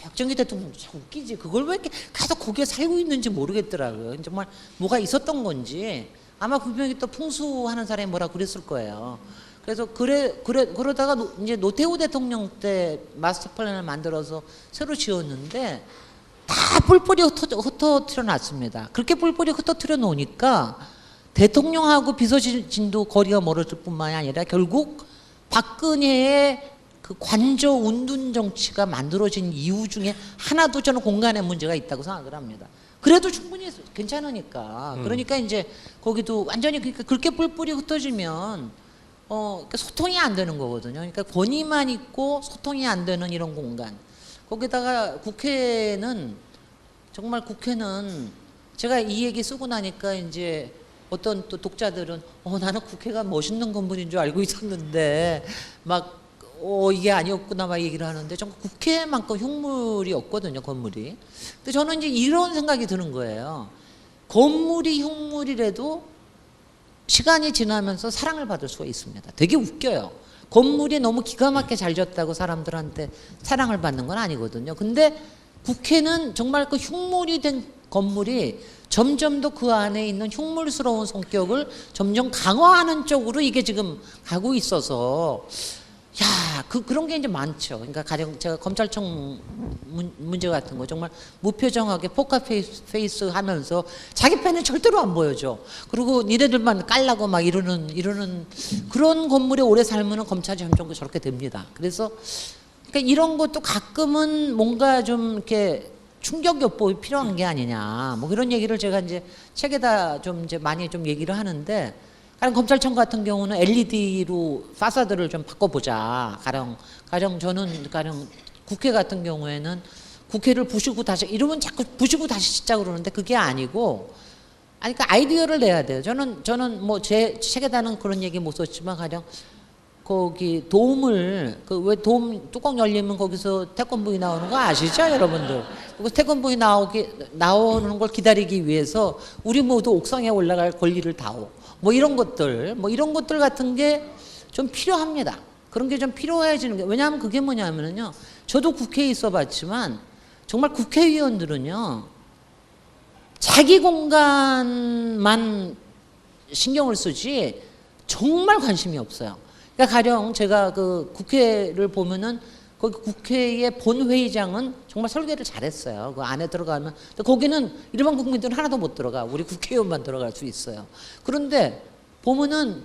박정희 대통령 참 웃기지. 그걸 왜 이렇게 계속 거기에 살고 있는지 모르겠더라고요. 정말 뭐가 있었던 건지 아마 분명히 또 풍수하는 사람이 뭐라 그랬을 거예요. 그래서 그러다가 이제 노태우 대통령 때 마스터 플랜을 만들어서 새로 지었는데 다 뿔뿔이 흩어뜨려 놨습니다. 그렇게 뿔뿔이 흩어뜨려 놓으니까 대통령하고 비서진도 거리가 멀어질 뿐만이 아니라 결국 박근혜의 그 관저 운둔 정치가 만들어진 이유 중에 하나도 저는 공간에 문제가 있다고 생각을 합니다. 그래도 충분히 괜찮으니까. 그러니까 이제 거기도 완전히 그렇게 뿔뿔이 흩어지면 그러니까 소통이 안 되는 거거든요. 그러니까 권위만 있고 소통이 안 되는 이런 공간. 거기다가 국회는 제가 이 얘기 쓰고 나니까 이제 어떤 또 독자들은 나는 국회가 멋있는 건물인 줄 알고 있었는데 막 이게 아니었구나 막 얘기를 하는데 정말 국회만큼 흉물이 없거든요, 건물이. 근데 저는 이제 이런 생각이 드는 거예요. 건물이 흉물이라도 시간이 지나면서 사랑을 받을 수가 있습니다. 되게 웃겨요. 건물이 너무 기가 막히게 잘 지었다고 사람들한테 사랑을 받는 건 아니거든요. 근데 국회는 정말 그 흉물이 된 건물이 점점 더 그 안에 있는 흉물스러운 성격을 점점 강화하는 쪽으로 이게 지금 가고 있어서 그런 게 이제 많죠. 그러니까 가령 제가 검찰청 문제 같은 거 정말 무표정하게 포커페이스 하면서 자기 편은 절대로 안 보여줘. 그리고 니네들만 깔라고 막 이러는 그런 건물에 오래 살면은 검찰이 점점 저렇게 됩니다. 그래서 그러니까 이런 것도 가끔은 뭔가 좀 이렇게 충격 요법이 필요한 게 아니냐. 뭐 그런 얘기를 제가 이제 책에다 좀 이제 많이 좀 얘기를 하는데 가령 검찰청 같은 경우는 LED로 파사드를 좀 바꿔보자. 가령 국회 같은 경우에는 국회를 부수고 다시 이러면 자꾸 부수고 다시 짓자 그러는데 그게 아니고 그러니까 아이디어를 내야 돼요. 저는 뭐 제 책에다는 그런 얘기 못 썼지만 가령 거기 도움을 그 왜 도움 뚜껑 열리면 거기서 태권브이 나오는 거 아시죠, 여러분들? 그 태권브이 나오는 걸 기다리기 위해서 우리 모두 옥상에 올라갈 권리를 다오. 뭐 이런 것들 같은 게 좀 필요합니다. 그런 게 좀 필요해지는 게, 왜냐하면 그게 뭐냐면요, 저도 국회에 있어봤지만 정말 국회의원들은요 자기 공간만 신경을 쓰지 정말 관심이 없어요. 그러니까 가령 제가 그 국회를 보면은 거기 국회의 본회의장은 정말 설계를 잘했어요. 그 안에 들어가면 거기는 일반 국민들은 하나도 못 들어가. 우리 국회의원만 들어갈 수 있어요. 그런데 보면은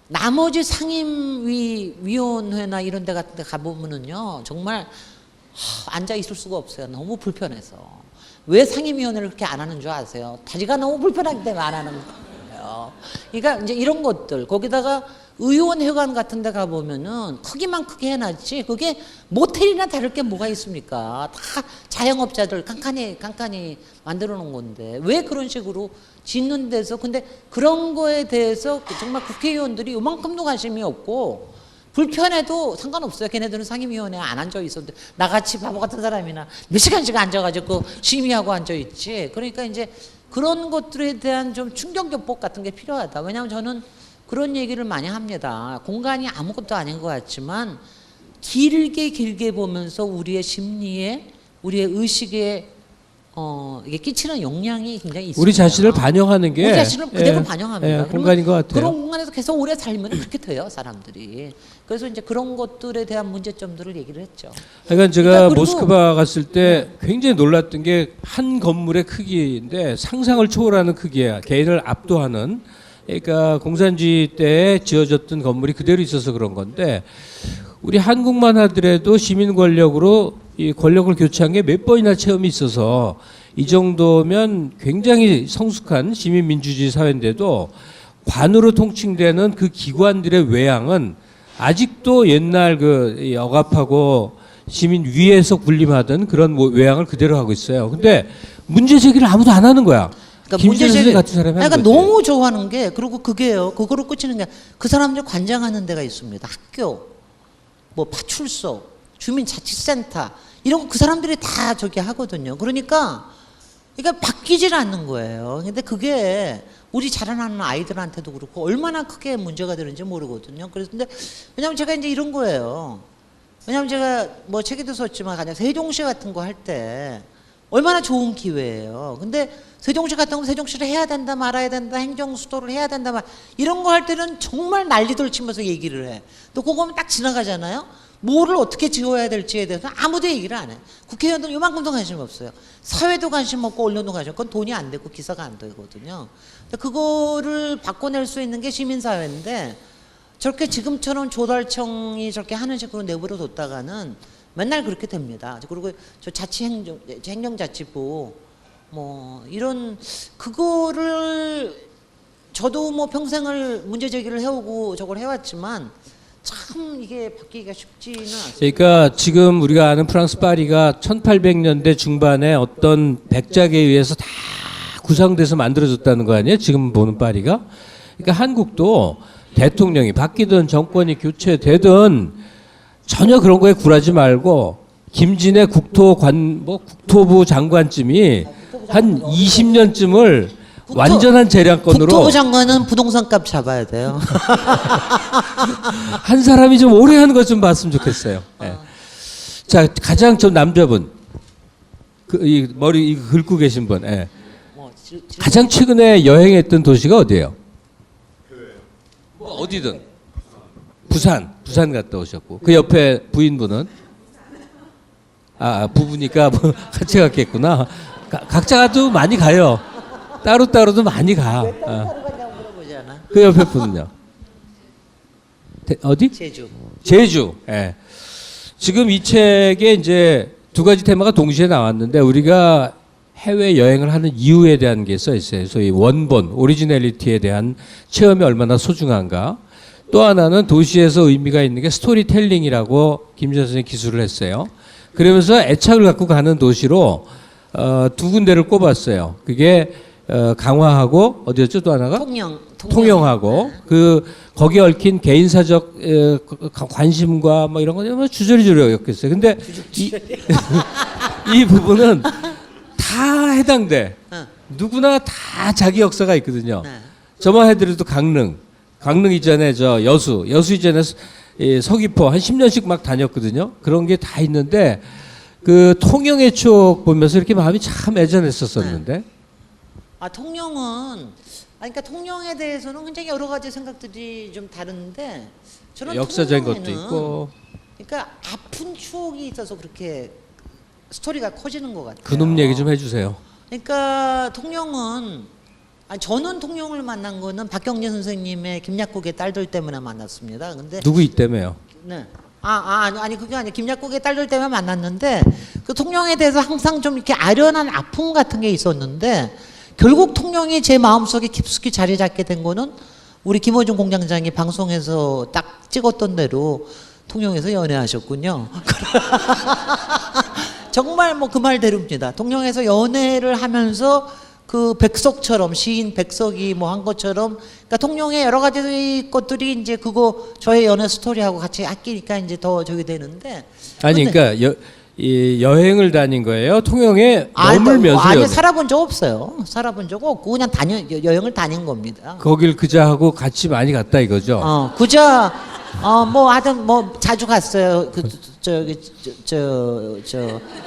나머지 상임위원회나 이런 데 같은 데 가보면은요 정말 앉아 있을 수가 없어요. 너무 불편해서. 왜 상임위원회를 그렇게 안 하는 줄 아세요? 다리가 너무 불편하기 때문에 안 하는 거예요. 그러니까 이제 이런 것들, 거기다가 의원회관 같은 데 가보면은 크기만 크게 해놨지 그게 모텔이나 다를 게 뭐가 있습니까? 다 자영업자들 깐깐히 만들어 놓은 건데 왜 그런 식으로 짓는 데서, 근데 그런 거에 대해서 정말 국회의원들이 요만큼도 관심이 없고 불편해도 상관없어요. 걔네들은 상임위원회에 안 앉아 있었는데 나같이 바보 같은 사람이나 몇 시간씩 앉아가지고 심의하고 앉아 있지. 그러니까 이제 그런 것들에 대한 좀 충격요법 같은 게 필요하다. 왜냐하면 저는 그런 얘기를 많이 합니다. 공간이 아무것도 아닌 것 같지만 길게 보면서 우리의 심리에, 우리의 의식에 이게 끼치는 영향이 굉장히 있습니다. 우리 자신을 반영하는 게 우리 자신을 그대로 반영합니다. 공간인 것 같아요. 그런 공간에서 계속 오래 살면 그렇게 돼요, 사람들이. 그래서 이제 그런 것들에 대한 문제점들을 얘기를 했죠. 그러니까 제가 그러니까 모스크바 갔을 때 굉장히 놀랐던 게 한 건물의 크기인데 상상을 초월하는 크기야. 개인을 압도하는. 그러니까 공산주의 때 지어졌던 건물이 그대로 있어서 그런 건데 우리 한국만 하더라도 시민 권력으로 이 권력을 교체한 게 몇 번이나 체험이 있어서 이 정도면 굉장히 성숙한 시민민주주의 사회인데도 관으로 통칭되는 그 기관들의 외양은 아직도 옛날 그 억압하고 시민 위에서 군림하던 그런 외양을 그대로 하고 있어요. 근데 문제 제기를 아무도 안 하는 거야. 그러니까 문제 제기 같은 사람이 하는 그러니까 거지. 너무 좋아하는 게, 그리고 그게요, 그거로 끝이는 게 그 사람들 관장하는 데가 있습니다. 학교, 뭐 파출소, 주민자치센터 이런 거 그 사람들이 다 저기 하거든요. 그러니까 바뀌질 않는 거예요. 근데 그게 우리 자라나는 아이들한테도 그렇고 얼마나 크게 문제가 되는지 모르거든요. 그래서 근데 왜냐면 제가 이제 이런 거예요. 왜냐면 제가 뭐 책에도 썼지만 가령 세종시 같은 거 할 때 얼마나 좋은 기회예요. 근데 세종시 같은 거 세종시를 해야 된다 말아야 된다 행정수도를 해야 된다 이런 거 할 때는 정말 난리들 치면서 얘기를 해. 또 그거면 딱 지나가잖아요. 뭐를 어떻게 지어야 될지에 대해서 아무도 얘기를 안 해. 국회의원들은 요만큼도 관심 없어요. 사회도 관심 없고 언론도 관심 없고 그건 돈이 안 되고 기사가 안 되거든요. 그거를 바꿔낼 수 있는 게 시민사회인데 저렇게 지금처럼 조달청이 저렇게 하는 식으로 내버려 뒀다가는 맨날 그렇게 됩니다. 그리고 저 행정자치부 뭐 이런 그거를 저도 뭐 평생을 문제 제기를 해오고 저걸 해왔지만 참 이게 바뀌기가 쉽지는 않습니다. 그러니까 지금 우리가 아는 프랑스 파리가 1800년대 중반에 어떤 백작에 의해서 다 구상돼서 만들어졌다는 거 아니에요? 지금 보는 파리가. 그러니까 한국도 대통령이 바뀌든 정권이 교체되든 전혀 그런 거에 굴하지 말고 김진애 국토부 장관쯤이 한 20년쯤을 완전한 재량권으로 국토부 장관은 부동산 값 잡아야 돼요. 한 사람이 좀 오래 하는 것 좀 봤으면 좋겠어요. 네. 자, 가장 좀 남자분 이 머리 이거 긁고 계신 분, 네. 가장 최근에 여행했던 도시가 어디예요? 뭐 어디든. 부산 갔다 오셨고 그 옆에 부인분은 부부니까 뭐 같이 갔겠구나. 각자 가도 많이 가요. 따로도 많이 가. 그 옆에 분은요? 어디? 제주. 예. 지금 이 책에 이제 두 가지 테마가 동시에 나왔는데 우리가 해외 여행을 하는 이유에 대한 게 써 있어요. 소위 원본, 오리지널리티에 대한 체험이 얼마나 소중한가. 또 하나는 도시에서 의미가 있는 게 스토리텔링이라고 김지현 선생님이 기술을 했어요. 그러면서 애착을 갖고 가는 도시로 두 군데를 꼽았어요. 그게 강화하고 어디였죠 또 하나가 통영하고 네. 그 거기에 얽힌 개인사적 관심과 뭐 이런 거 주저리주저였겠어요. 근데 이 부분은 다 해당돼. 누구나 다 자기 역사가 있거든요. 네. 저만 해드려도 강릉 이전에 저 여수 이전에 서귀포 한 10년씩 막 다녔거든요. 그런 게 다 있는데 그 통영의 추억 보면서 이렇게 마음이 참 애잔했었었는데. 아 통영은 그러니까 통영에 대해서는 굉장히 여러 가지 생각들이 좀 다른데 저는 역사적인 것도 통영에는 있고 그러니까 아픈 추억이 있어서 그렇게 스토리가 커지는 것 같아요. 그놈 얘기 좀 해주세요. 그러니까 통영은 저는 통영을 만난 거는 박경진 선생님의 김약국의 딸들 때문에 만났습니다. 근데 누구 있다며요? 네. 아니 그게 아니에요. 김약국의 딸들 때문에 만났는데 그 통영에 대해서 항상 좀 이렇게 아련한 아픔 같은 게 있었는데 결국 통영이 제 마음속에 깊숙이 자리 잡게 된 거는 우리 김어준 공장장이 방송에서 딱 찍었던 대로 통영에서 연애하셨군요. 정말 뭐 그 말대로입니다. 통영에서 연애를 하면서 그 백석처럼 시인 백석이 뭐 한 것처럼 그러니까 통영의 여러 가지 것들이 이제 그거 저의 연애 스토리하고 같이 아끼니까 이제 더 저기 되는데 아니 그러니까 이 여행을 다닌 거예요. 통영에 머물면서 아니 살아본 적 없어요. 살아본 적 없고 그냥 여행을 다닌 겁니다. 거길 그자하고 같이 많이 갔다 이거죠. 그자 뭐 하여튼 뭐 자주 갔어요.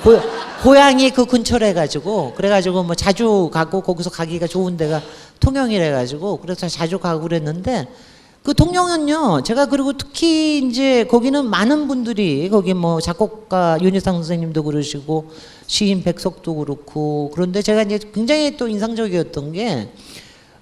그 고향이 그 근처래 가지고 그래가지고 뭐 자주 가고 거기서 가기가 좋은 데가 통영이래 가지고 그래서 자주 가고 그랬는데 그 통영은요 제가 그리고 특히 이제 거기는 많은 분들이 거기 뭐 작곡가 윤희상 선생님도 그러시고 시인 백석도 그렇고 그런데 제가 이제 굉장히 또 인상적이었던 게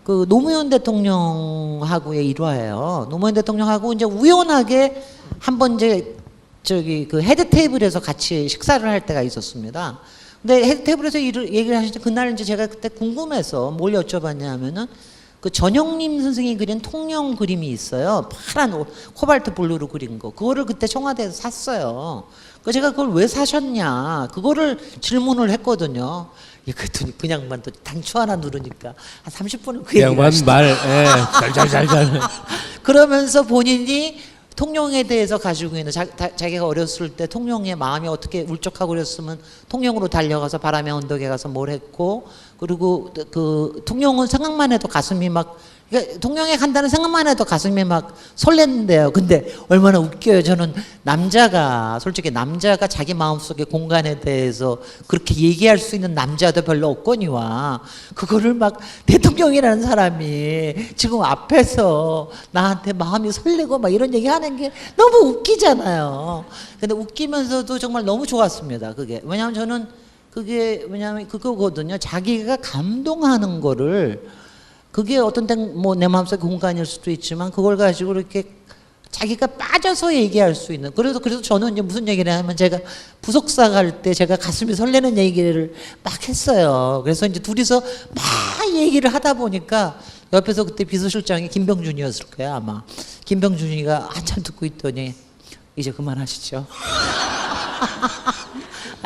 그 노무현 대통령하고의 일화예요. 노무현 대통령하고 이제 우연하게 한번 이제 저기 그 헤드 테이블에서 같이 식사를 할 때가 있었습니다. 근데 헤드 테이블에서 얘기를 하실 때 그날 이제 제가 그때 궁금해서 뭘 여쭤봤냐 하면은 그 전영림 선생이 그린 통영 그림이 있어요. 파란 코발트 블루로 그린 거. 그거를 그때 청와대에서 샀어요. 그 제가 그걸 왜 사셨냐 그거를 질문을 했거든요. 그랬더니 그 양반 또 단추 하나 누르니까 한 30분을 그 양반 말 잘. 그러면서 본인이 통영에 대해서 가지고 있는 자기가 어렸을 때 통영의 마음이 어떻게 울적하고 그랬으면 통영으로 달려가서 바람의 언덕에 가서 뭘 했고 그리고 그 통영은 생각만 해도 가슴이 막 그러니까 통영에 간다는 생각만 해도 가슴이 막 설렜는데요. 근데 얼마나 웃겨요. 저는 솔직히 남자가 자기 마음속의 공간에 대해서 그렇게 얘기할 수 있는 남자도 별로 없거니와 그거를 막 대통령이라는 사람이 지금 앞에서 나한테 마음이 설레고 막 이런 얘기 하는 게 너무 웃기잖아요. 근데 웃기면서도 정말 너무 좋았습니다. 그게 왜냐하면 그거거든요. 자기가 감동하는 거를 그게 어떤 땐 뭐 내 마음속의 공간일 수도 있지만 그걸 가지고 이렇게 자기가 빠져서 얘기할 수 있는 그래서 저는 이제 무슨 얘기를 하면 제가 부속사 갈 때 제가 가슴이 설레는 얘기를 막 했어요. 그래서 이제 둘이서 막 얘기를 하다 보니까 옆에서 그때 비서실장이 김병준이었을 거야 아마. 김병준이가 한참 듣고 있더니 이제 그만하시죠.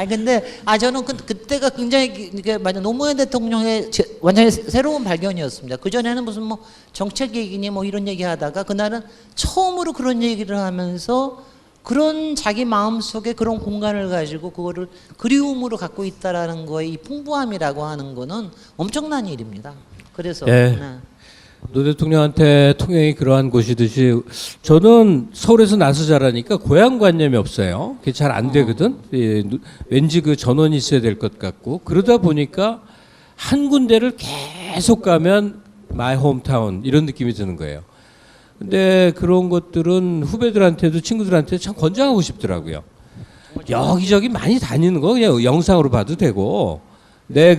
근데 저는 그때가 굉장히 맞아 노무현 대통령의 완전히 새로운 발견이었습니다. 그 전에는 무슨 뭐 정책 얘기니 뭐 이런 얘기 하다가 그날은 처음으로 그런 얘기를 하면서 그런 자기 마음 속에 그런 공간을 가지고 그거를 그리움으로 갖고 있다라는 거의 이 풍부함이라고 하는 거는 엄청난 일입니다. 그래서 네. 노 대통령한테 통영이 그러한 곳이듯이 저는 서울에서 나서 자라니까 고향관념이 없어요. 그게 잘 안 되거든. 왠지 그 전원이 있어야 될 것 같고 그러다 보니까 한 군데를 계속 가면 마이 홈타운 이런 느낌이 드는 거예요. 근데 그런 것들은 후배들한테도 친구들한테 참 권장하고 싶더라고요. 여기저기 많이 다니는 거 그냥 영상으로 봐도 되고 내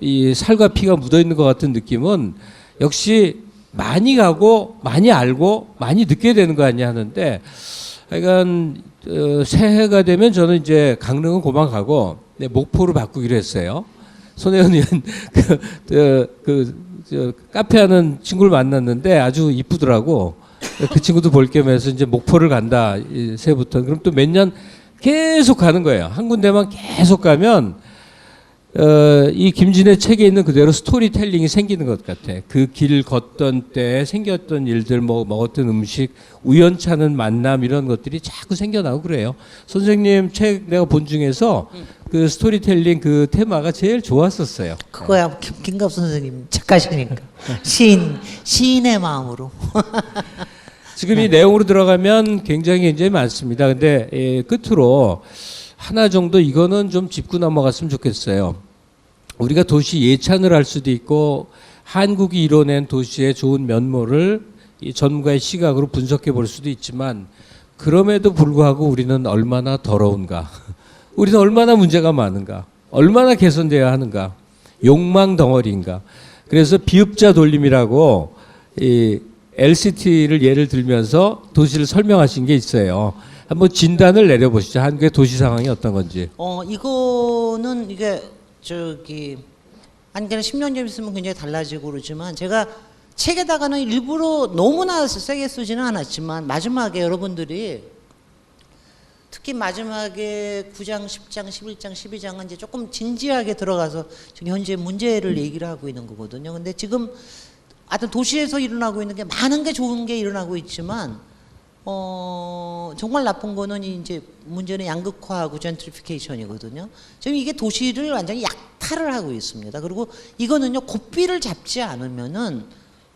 이 살과 피가 묻어 있는 것 같은 느낌은 역시 많이 가고 많이 알고 많이 느껴야 되는 거 아니냐 하는데 하여간 새해가 되면 저는 이제 강릉은 고만 가고 목포로 바꾸기로 했어요. 손혜원 의원 카페 하는 친구를 만났는데 아주 이쁘더라고. 그 친구도 볼 겸해서 이제 목포를 간다 새해부터. 그럼 또 몇 년 계속 가는 거예요. 한 군데만 계속 가면 이 김진애 책에 있는 그대로 스토리텔링이 생기는 것 같아. 그 길 걷던 때 생겼던 일들, 뭐 먹었던 음식, 우연찮은 만남 이런 것들이 자꾸 생겨나고 그래요. 선생님 책 내가 본 중에서 그 스토리텔링 그 테마가 제일 좋았었어요. 그거야 김갑 선생님 착하시니까 시인의 마음으로. 지금 이 내용으로 들어가면 굉장히 이제 많습니다. 근데 끝으로 하나 정도 이거는 좀 짚고 넘어갔으면 좋겠어요. 우리가 도시 예찬을 할 수도 있고 한국이 이뤄낸 도시의 좋은 면모를 이 전문가의 시각으로 분석해 볼 수도 있지만 그럼에도 불구하고 우리는 얼마나 더러운가? 우리는 얼마나 문제가 많은가? 얼마나 개선돼야 하는가? 욕망 덩어리인가? 그래서 비읍자 돌림이라고 이 LCT를 예를 들면서 도시를 설명하신 게 있어요. 한번 진단을 내려보시죠. 한국의 도시 상황이 어떤 건지. 이거는 이게 한 10년 전 있으면 굉장히 달라지고 그러지만 제가 책에다가는 일부러 너무나 세게 쓰지는 않았지만 마지막에 여러분들이 특히 마지막에 9장, 10장, 11장, 12장은 이제 조금 진지하게 들어가서 지금 현재 문제를 얘기를 하고 있는 거거든요. 근데 지금 하여튼 도시에서 일어나고 있는 게 많은 게 좋은 게 일어나고 있지만 정말 나쁜 거는 이제 문제는 양극화하고 젠트리피케이션이거든요. 지금 이게 도시를 완전히 약탈을 하고 있습니다. 그리고 이거는요, 고삐를 잡지 않으면은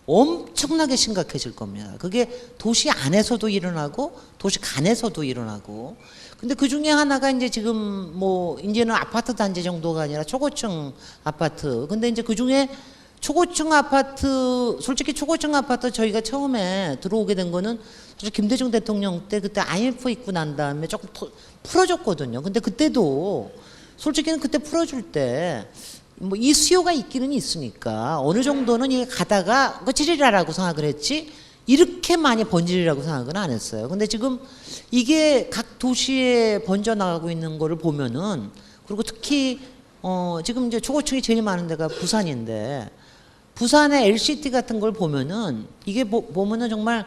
엄청나게 심각해질 겁니다. 그게 도시 안에서도 일어나고 도시 간에서도 일어나고. 근데 그 중에 하나가 이제 지금 뭐 이제는 아파트 단지 정도가 아니라 초고층 아파트. 근데 이제 그 중에 초고층 아파트, 솔직히 초고층 아파트 저희가 처음에 들어오게 된 거는 사실 김대중 대통령 때 그때 IMF 있고 난 다음에 조금 풀어줬거든요. 근데 그때도 솔직히는 그때 풀어줄 때 뭐 이 수요가 있기는 있으니까 어느 정도는 이게 가다가 그치리라라고 생각을 했지 이렇게 많이 번지리라고 생각은 안 했어요. 근데 지금 이게 각 도시에 번져 나가고 있는 거를 보면은 그리고 특히 지금 이제 초고층이 제일 많은 데가 부산인데 부산의 LCT 같은 걸 보면은 이게 보면은 정말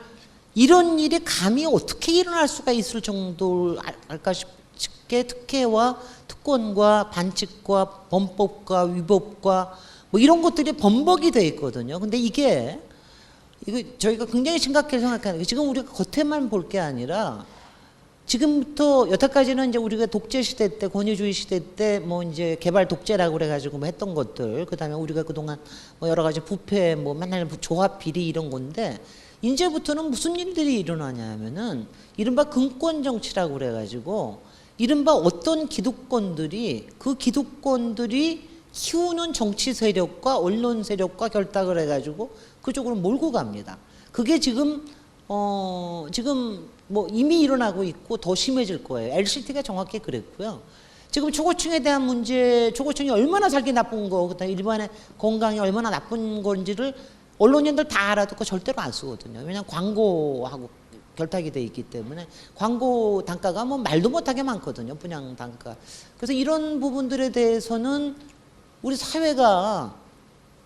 이런 일이 감히 어떻게 일어날 수가 있을 정도일까 싶게 특혜와 특권과 반칙과 범법과 위법과 뭐 이런 것들이 범벅이 돼 있거든요. 근데 이거 저희가 굉장히 심각하게 생각하는 게 지금 우리가 겉에만 볼 게 아니라 지금부터 여태까지는 이제 우리가 독재 시대 때 권위주의 시대 때 뭐 이제 개발 독재라고 그래가지고 뭐 했던 것들 그다음에 우리가 그동안 뭐 여러 가지 부패 뭐 맨날 조합 비리 이런 건데 이제부터는 무슨 일들이 일어나냐면은 이른바 금권 정치라고 그래가지고 이른바 어떤 기득권들이 그 기득권들이 키우는 정치 세력과 언론 세력과 결탁을 해가지고 그쪽으로 몰고 갑니다. 그게 지금 뭐 이미 일어나고 있고 더 심해질 거예요. LCT가 정확히 그랬고요. 지금 초고층에 대한 문제, 초고층이 얼마나 살기 나쁜 거, 그다음에 일반의 건강이 얼마나 나쁜 건지를 언론인들 다 알아듣고 절대로 안 쓰거든요. 왜냐하면 광고하고 결탁이 돼 있기 때문에 광고 단가가 뭐 말도 못하게 많거든요. 분양 단가. 그래서 이런 부분들에 대해서는 우리 사회가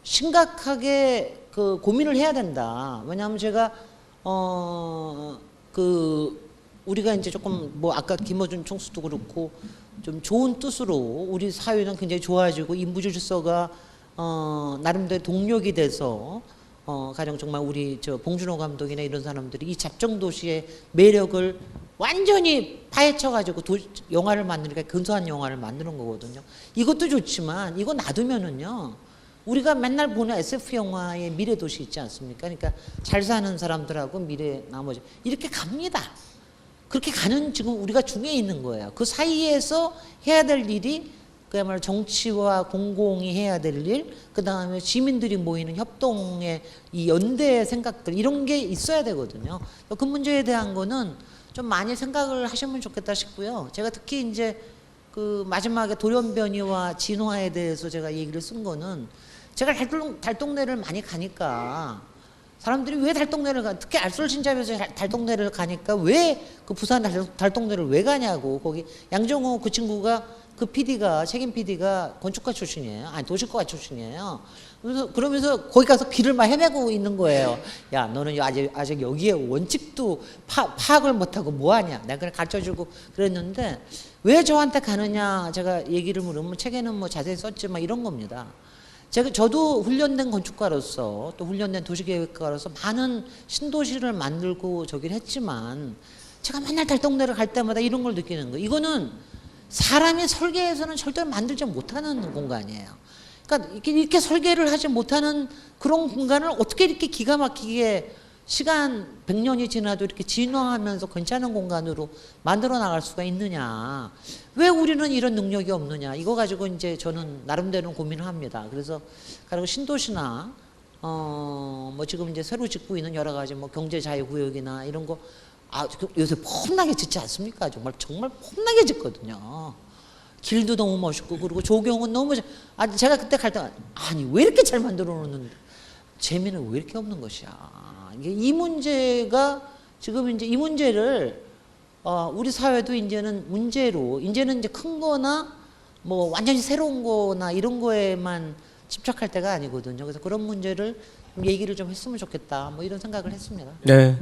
심각하게 그 고민을 해야 된다. 왜냐하면 제가 우리가 이제 조금 뭐 아까 김어준 총수도 그렇고 좀 좋은 뜻으로 우리 사회는 굉장히 좋아지고 인부 질서가 나름대로 동력이 돼서 가령 정말 우리 저 봉준호 감독이나 이런 사람들이 이 잡정 도시의 매력을 완전히 파헤쳐가지고 영화를 만드니까 근사한 영화를 만드는 거거든요. 이것도 좋지만 이거 놔두면은요. 우리가 맨날 보는 SF 영화의 미래 도시 있지 않습니까? 그러니까 잘 사는 사람들하고 미래 나머지 이렇게 갑니다. 그렇게 가는 지금 우리가 중에 있는 거예요. 그 사이에서 해야 될 일이 그야말로 정치와 공공이 해야 될 일, 그 다음에 시민들이 모이는 협동의 이 연대의 생각들 이런 게 있어야 되거든요. 그 문제에 대한 거는 좀 많이 생각을 하시면 좋겠다 싶고요. 제가 특히 이제 그 마지막에 돌연변이와 진화에 대해서 제가 얘기를 쓴 거는 제가 달동네를 많이 가니까 사람들이 왜 달동네를 가, 특히 알솔신잡에서 달동네를 가니까 왜 그 부산 달동네를 왜 가냐고. 거기 양정호 그 친구가 그 PD가 책임 PD가 건축가 출신이에요. 아니 도시과 출신이에요. 그러면서 거기 가서 길을 막 헤매고 있는 거예요. 야, 너는 아직 여기에 원칙도 파악을 못하고 뭐하냐. 내가 그냥 가르쳐주고 그랬는데 왜 저한테 가느냐 제가 얘기를 물으면 책에는 뭐 자세히 썼지만 이런 겁니다. 저도 훈련된 건축가로서 또 훈련된 도시계획가로서 많은 신도시를 만들고 저기를 했지만 제가 맨날 달동네를 갈 때마다 이런 걸 느끼는 거예요. 이거는 사람이 설계해서는 절대로 만들지 못하는 공간이에요. 그러니까 이렇게 설계를 하지 못하는 그런 공간을 어떻게 이렇게 기가 막히게 시간 100년이 지나도 이렇게 진화하면서 괜찮은 공간으로 만들어 나갈 수가 있느냐. 왜 우리는 이런 능력이 없느냐. 이거 가지고 이제 저는 나름대로 고민을 합니다. 그래서 그리고 신도시나 뭐 지금 이제 새로 짓고 있는 여러 가지 뭐 경제 자유 구역이나 이런 거 요새 폼나게 짓지 않습니까? 정말 폼나게 짓거든요. 길도 너무 멋있고 그리고 조경은 너무 제가 그때 갈 때 아니 왜 이렇게 잘 만들어 놓는데 재미는 왜 이렇게 없는 것이야. 이게 이 문제가 지금 이제 이 문제를 우리 사회도 이제는 이제는 이제 큰 거나 뭐 완전히 새로운 거나 이런 거에만 집착할 때가 아니거든요. 그래서 그런 문제를 좀 얘기를 좀 했으면 좋겠다. 뭐 이런 생각을 했습니다. 네.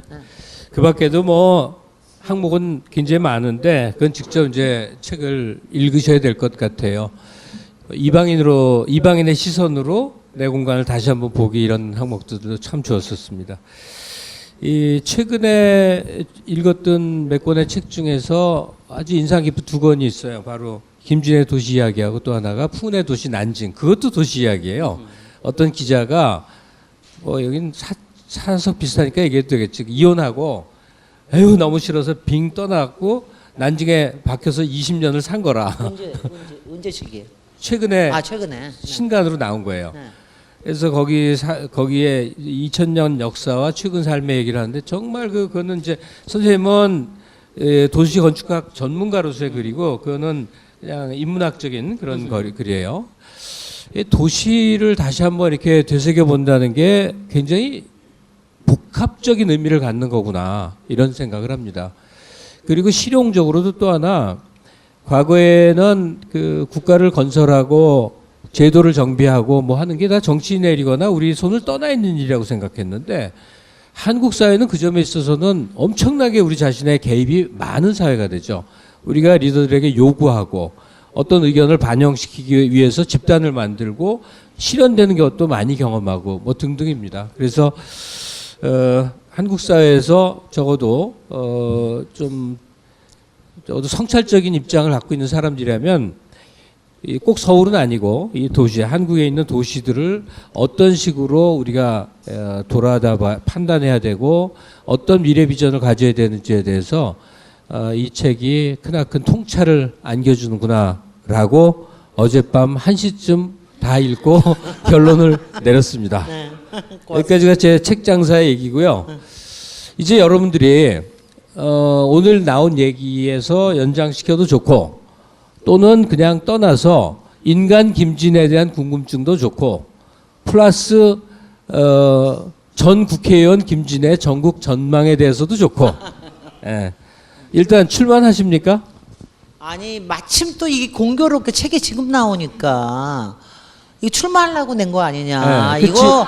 그 밖에도 뭐 항목은 굉장히 많은데 그건 직접 이제 책을 읽으셔야 될 것 같아요. 이방인의 시선으로 내 공간을 다시 한번 보기 이런 항목들도 참 좋았었습니다. 이 최근에 읽었던 몇 권의 책 중에서 아주 인상 깊은 두 권이 있어요. 바로 김진의 도시 이야기하고 또 하나가 풍운의 도시 난징. 그것도 도시 이야기예요. 어떤 기자가 여긴 사석 비슷하니까 얘기해도 되겠지. 이혼하고 에휴 너무 싫어서 빙 떠났고 난징에 박혀서 20년을 산 거라. 언제 시기예요? 최근에 최근에 신간으로 나온 거예요. 네. 그래서 거기에 2000년 역사와 최근 삶의 얘기를 하는데 정말 그거는 이제 선생님은 도시 건축학 전문가로서의 글이고 그거는 그냥 인문학적인 그런 글이에요. 도시를 다시 한번 이렇게 되새겨 본다는 게 굉장히 복합적인 의미를 갖는 거구나 이런 생각을 합니다. 그리고 실용적으로도 또 하나 과거에는 그 국가를 건설하고 제도를 정비하고 뭐 하는 게 다 정치인의 일이거나 우리 손을 떠나 있는 일이라고 생각했는데 한국 사회는 그 점에 있어서는 엄청나게 우리 자신의 개입이 많은 사회가 되죠. 우리가 리더들에게 요구하고 어떤 의견을 반영시키기 위해서 집단을 만들고 실현되는 것도 많이 경험하고 뭐 등등입니다. 그래서 한국 사회에서 적어도 성찰적인 입장을 갖고 있는 사람들이라면 꼭 서울은 아니고 이 도시, 한국에 있는 도시들을 어떤 식으로 우리가 판단해야 되고 어떤 미래 비전을 가져야 되는지에 대해서 이 책이 크나큰 통찰을 안겨주는구나라고 어젯밤 1시쯤 다 읽고 결론을 내렸습니다. 네. 여기까지가 제 책 장사의 얘기고요. 이제 여러분들이 오늘 나온 얘기에서 연장시켜도 좋고 또는 그냥 떠나서 인간 김진에 대한 궁금증도 좋고 플러스 전 국회의원 김진의 전국 전망에 대해서도 좋고 예. 일단 출마하십니까? 아니 마침 또 이게 공교롭게 책이 지금 나오니까 이거 출마하려고 낸 거 아니냐. 네, 이거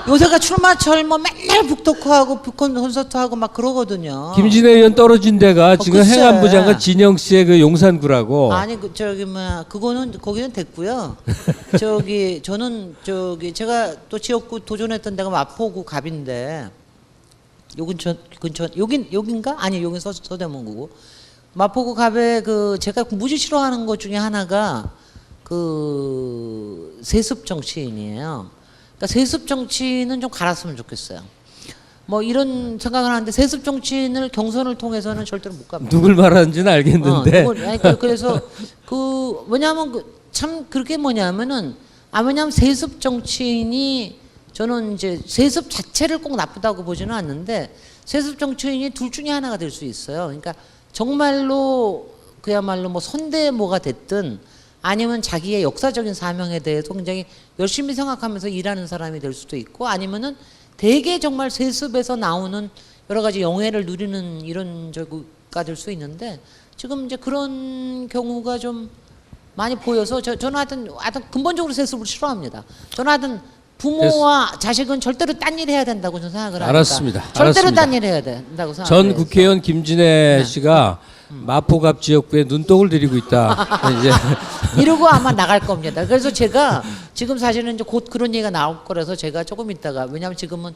요새가 출마철 뭐 맨날 북토크하고 북콘 콘서트하고 막 그러거든요. 김진애 의원 떨어진 데가 지금 글쎄. 행안부 장관 진영 씨의 그 용산구라고. 아니 그거는 거기는 됐고요. 저는 제가 또 지역구 도전했던 데가 마포구 갑인데 요 근처 여긴가? 아니 여긴 서대문구고. 마포구 갑에 제가 무지 싫어하는 것 중에 하나가 세습 정치인이에요. 그러니까 세습 정치인은 좀 갈았으면 좋겠어요. 뭐 이런 생각을 하는데 세습 정치인을 경선을 통해서는 절대로 못 갑니다. 누굴 말하는지는 알겠는데. 그래서 뭐냐면 참 그렇게 뭐냐면은 왜냐면 세습 정치인이 저는 이제 세습 자체를 꼭 나쁘다고 보지는 않는데 세습 정치인이 둘 중에 하나가 될 수 있어요. 그러니까 정말로 그야말로 뭐 선대모가 됐든 아니면 자기의 역사적인 사명에 대해서 굉장히 열심히 생각하면서 일하는 사람이 될 수도 있고 아니면은 대개 정말 세습에서 나오는 여러 가지 영예를 누리는 이런 저가 될 수 있는데 지금 이제 그런 경우가 좀 많이 보여서 저는 하여튼 근본적으로 세습을 싫어합니다. 저는 하여튼 부모와 자식은 절대로 딴 일 해야 된다고 저는 생각을 합니다. 알았습니다. 절대로 알았습니다. 딴 일 해야 된다고 생각합니다. 전 국회의원 김진애 씨가 마포갑 지역구에 눈독을 들이고 있다. 이제 이러고 아마 나갈 겁니다. 그래서 제가 지금 사실은 이제 곧 그런 얘기가 나올 거라서 제가 조금 있다가, 왜냐하면 지금은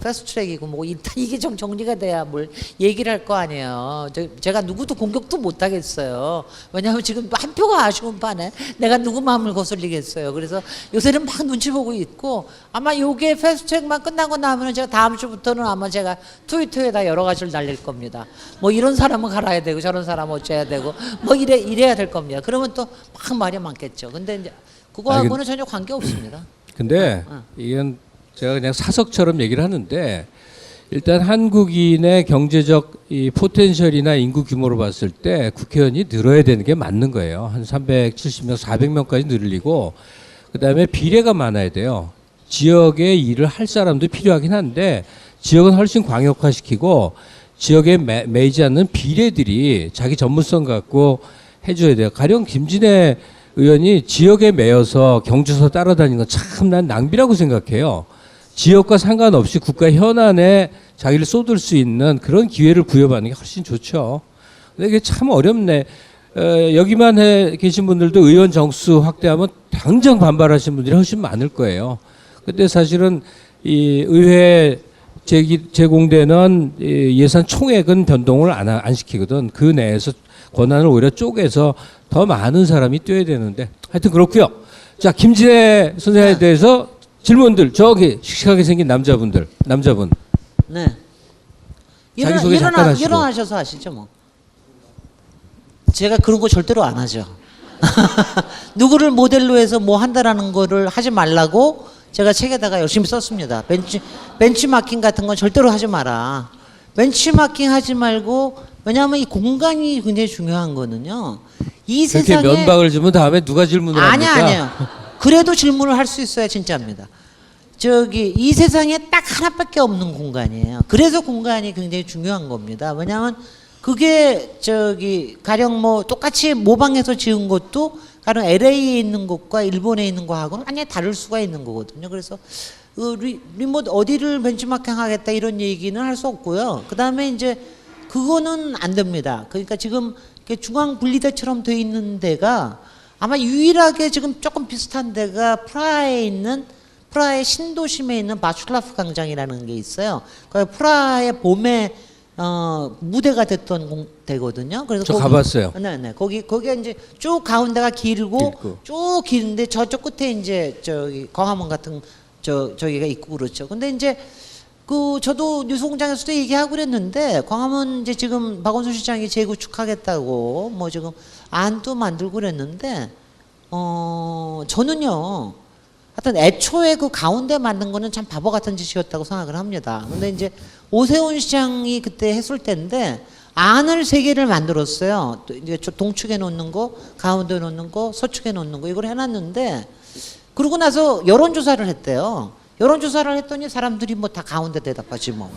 패스트트랙이고 뭐 일단 이게 좀 정리가 돼야 뭘 얘기를 할 거 아니에요. 제가 누구도 공격도 못 하겠어요. 왜냐하면 지금 한 표가 아쉬운 판에 내가 누구 마음을 거슬리겠어요. 그래서 요새는 막 눈치 보고 있고, 아마 요게 패스트트랙만 끝나고 나면은 제가 다음 주부터는 아마 제가 트위터에다 여러 가지를 날릴 겁니다. 뭐 이런 사람은 갈아야 되고 저런 사람은 어째야 되고 뭐 이래야 될 겁니다. 그러면 또 막 말이 많겠죠. 근데 이제 그거하고는 전혀 관계 없습니다. 근데 이건 제가 그냥 사석처럼 얘기를 하는데, 일단 한국인의 경제적 이 포텐셜이나 인구 규모로 봤을 때 국회의원이 늘어야 되는 게 맞는 거예요. 한 370명, 400명까지 늘리고, 그다음에 비례가 많아야 돼요. 지역에 일을 할 사람도 필요하긴 한데 지역은 훨씬 광역화시키고 지역에 매이지 않는 비례들이 자기 전문성 갖고 해줘야 돼요. 가령 김진애 의원이 지역에 매여서 경주서 따라다니는 건 참 난 낭비라고 생각해요. 지역과 상관없이 국가 현안에 자기를 쏟을 수 있는 그런 기회를 부여받는 게 훨씬 좋죠. 근데 이게 참 어렵네. 여기만 계신 분들도 의원 정수 확대하면 당장 반발하시는 분들이 훨씬 많을 거예요. 근데 사실은 이 의회 제공되는 예산 총액은 변동을 안 시키거든. 그 내에서 권한을 오히려 쪼개서 더 많은 사람이 뛰어야 되는데, 하여튼 그렇고요. 자, 김진애 선생에 대해서 질문들, 저기 씩씩하게 생긴 남자분. 네. 자기소개 잠깐 하시고. 일어나셔서 하시죠 뭐. 제가 그런 거 절대로 안 하죠. 누구를 모델로 해서 뭐 한다라는 거를 하지 말라고 제가 책에다가 열심히 썼습니다. 벤치마킹 같은 건 절대로 하지 마라. 벤치마킹 하지 말고, 왜냐하면 이 공간이 굉장히 중요한 거는요. 이 그렇게 세상에 면박을 주면 다음에 누가 질문을 합니까? 아니요. 그래도 질문을 할 수 있어야 진짜입니다. 이 세상에 딱 하나밖에 없는 공간이에요. 그래서 공간이 굉장히 중요한 겁니다. 왜냐하면 그게 가령 뭐 똑같이 모방해서 지은 것도 가령 LA에 있는 것과 일본에 있는 거하고는 완전히 다를 수가 있는 거거든요. 그래서 리모트 어디를 벤치마킹 하겠다 이런 얘기는 할 수 없고요. 그 다음에 이제 그거는 안 됩니다. 그러니까 지금 중앙 분리대처럼 돼 있는 데가 아마 유일하게 지금 조금 비슷한 데가 프라하의 신도심에 있는 바출라프 광장이라는 게 있어요. 그 프라하의 봄에 무대가 됐던 데거든요. 그래서 저 가봤어요. 네. 거기가 이제 쭉 가운데가 길고 쭉 긴데 저쪽 끝에 이제 광화문 같은 저기가 있고 그렇죠. 근데 이제 저도 뉴스공장에서도 얘기하고 그랬는데, 광화문 이제 지금 박원순 시장이 재구축하겠다고 뭐 지금 안도 만들고 그랬는데, 저는요, 하여튼 애초에 그 가운데 만든 거는 참 바보 같은 짓이었다고 생각을 합니다. 근데 이제 오세훈 시장이 그때 했을 때인데, 안을 3개를 만들었어요. 또 이제 동축에 놓는 거, 가운데 놓는 거, 서축에 놓는 거, 이걸 해놨는데, 그러고 나서 여론조사를 했대요. 여론조사를 했더니 사람들이 뭐 다 가운데 대답하지 뭐.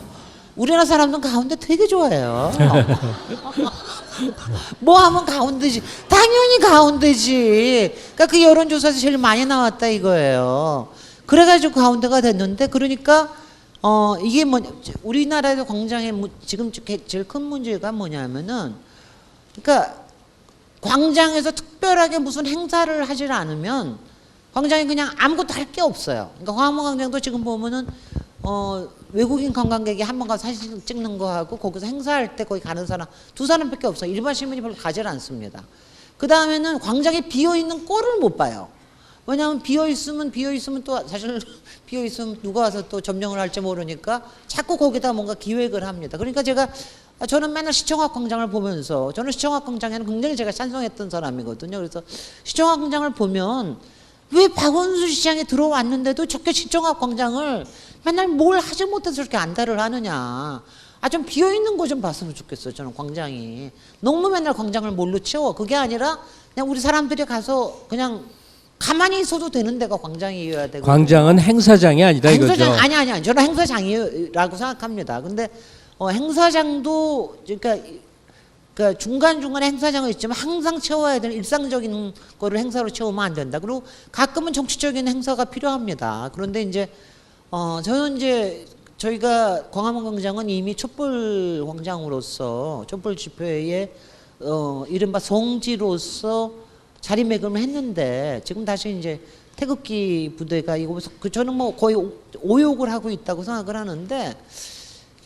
우리나라 사람들은 가운데 되게 좋아해요. 뭐 하면 가운데지. 당연히 가운데지. 그러니까 그 여론조사에서 제일 많이 나왔다 이거예요. 그래가지고 가운데가 됐는데, 그러니까 이게 뭐 우리나라의 광장의 지금 제일 큰 문제가 뭐냐면은, 그러니까 광장에서 특별하게 무슨 행사를 하질 않으면 광장이 그냥 아무것도 할 게 없어요. 그러니까 광화문 광장도 지금 보면은 외국인 관광객이 한 번 가서 사진 찍는 거 하고 거기서 행사할 때 거기 가는 사람 2사람밖에 없어요. 일반 시민이 별로 가질 않습니다. 그 다음에는 광장에 비어 있는 꼴을 못 봐요. 왜냐하면 비어 있으면 또 사실 비어 있으면 누가 와서 또 점령을 할지 모르니까 자꾸 거기다 뭔가 기획을 합니다. 그러니까 저는 맨날 시청학 광장을 보면서, 저는 시청학 광장에는 굉장히 제가 찬성했던 사람이거든요. 그래서 시청학 광장을 보면 왜 박원순 시장이 들어왔는데도 저렇게 시청학 광장을 맨날 뭘 하지 못해서 저렇게 안달을 하느냐. 좀 비어있는 거 좀 봤으면 좋겠어요. 저는 광장이. 너무 맨날 광장을 뭘로 채워. 그게 아니라 그냥 우리 사람들이 가서 그냥 가만히 있어도 되는 데가 광장이어야 되고. 광장은 행사장이 아니다 이거죠. 아니. 저는 행사장이라고 생각합니다. 근데 행사장도, 그러니까 그러니까 중간중간에 행사장은 있지만 항상 채워야 되는 일상적인 거를 행사로 채우면 안 된다. 그리고 가끔은 정치적인 행사가 필요합니다. 그런데 이제 저는 이제 저희가 광화문 광장은 이미 촛불 광장으로서 촛불 집회의 이른바 성지로서 자리매김을 했는데 지금 다시 이제 태극기 부대가 이거 저는 뭐 거의 오욕을 하고 있다고 생각을 하는데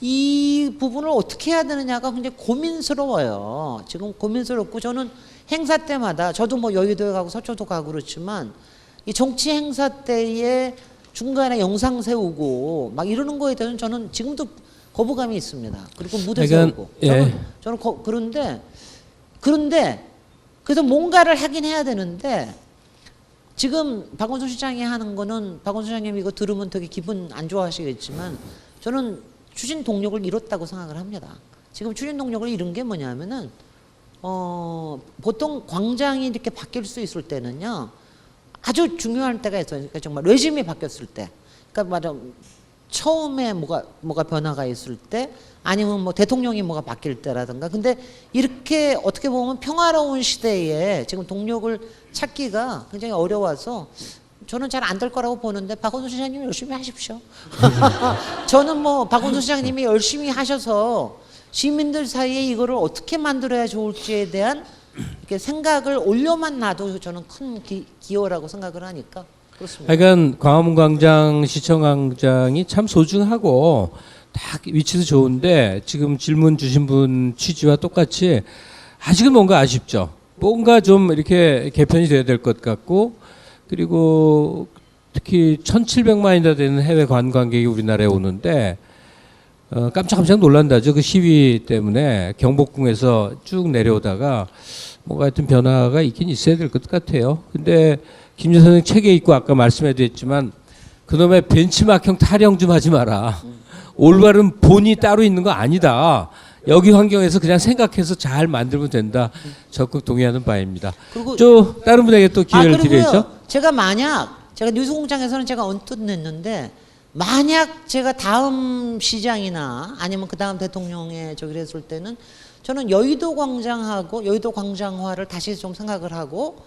이 부분을 어떻게 해야 되느냐가 굉장히 고민스러워요. 지금 고민스럽고 저는 행사 때마다 저도 뭐 여의도에 가고 서초도 가고 그렇지만 이 정치 행사 때에 중간에 영상 세우고 막 이러는 거에 대해서는 저는 지금도 거부감이 있습니다. 그리고 무대 세우고 저는 그런데 그래서 뭔가를 하긴 해야 되는데 지금 박원순 시장이 하는 거는 박원순 시장님 이거 들으면 되게 기분 안 좋아하시겠지만 저는 추진 동력을 잃었다고 생각을 합니다. 지금 추진 동력을 잃은 게 뭐냐면은 보통 광장이 이렇게 바뀔 수 있을 때는요 아주 중요할 때가 있어요. 그러니까 정말 레짐이 바뀌었을 때, 그러니까 말하 처음에 뭐가 변화가 있을 때, 아니면 뭐 대통령이 뭐가 바뀔 때라든가. 근데 이렇게 어떻게 보면 평화로운 시대에 지금 동력을 찾기가 굉장히 어려워서 저는 잘 안 될 거라고 보는데 박원순 시장님 열심히 하십시오. 저는 뭐 박원순 시장님이 열심히 하셔서 시민들 사이에 이거를 어떻게 만들어야 좋을지에 대한 이렇게 생각을 올려만 놔도 저는 큰 기여라고 생각을 하니까 그렇습니다. 그러니까 광화문 광장, 시청 광장이 참 소중하고 다 위치도 좋은데 지금 질문 주신 분 취지와 똑같이 아직은 뭔가 아쉽죠. 뭔가 좀 이렇게 개편이 돼야 될 것 같고, 그리고 특히 1,700만이나 되는 해외 관광객이 우리나라에 오는데 깜짝깜짝 놀란다죠. 그 시위 때문에 경복궁에서 쭉 내려오다가 뭔가 하여튼 변화가 있긴 있어야 될 것 같아요. 근데 김 여사님 책에 있고 아까 말씀해드렸지만 그놈의 벤치마킹 타령 좀 하지 마라. 올바른 본이 따로 있는 거 아니다. 여기 환경에서 그냥 생각해서 잘 만들면 된다. 적극 동의하는 바입니다. 그리고 다른 분에게 또 기회를 드려야죠. 제가 뉴스공장에서는 제가 언뜻 냈는데 만약 제가 다음 시장이나 아니면 그 다음 대통령에 저기를 했을 때는 저는 여의도 광장하고 여의도 광장화를 다시 좀 생각을 하고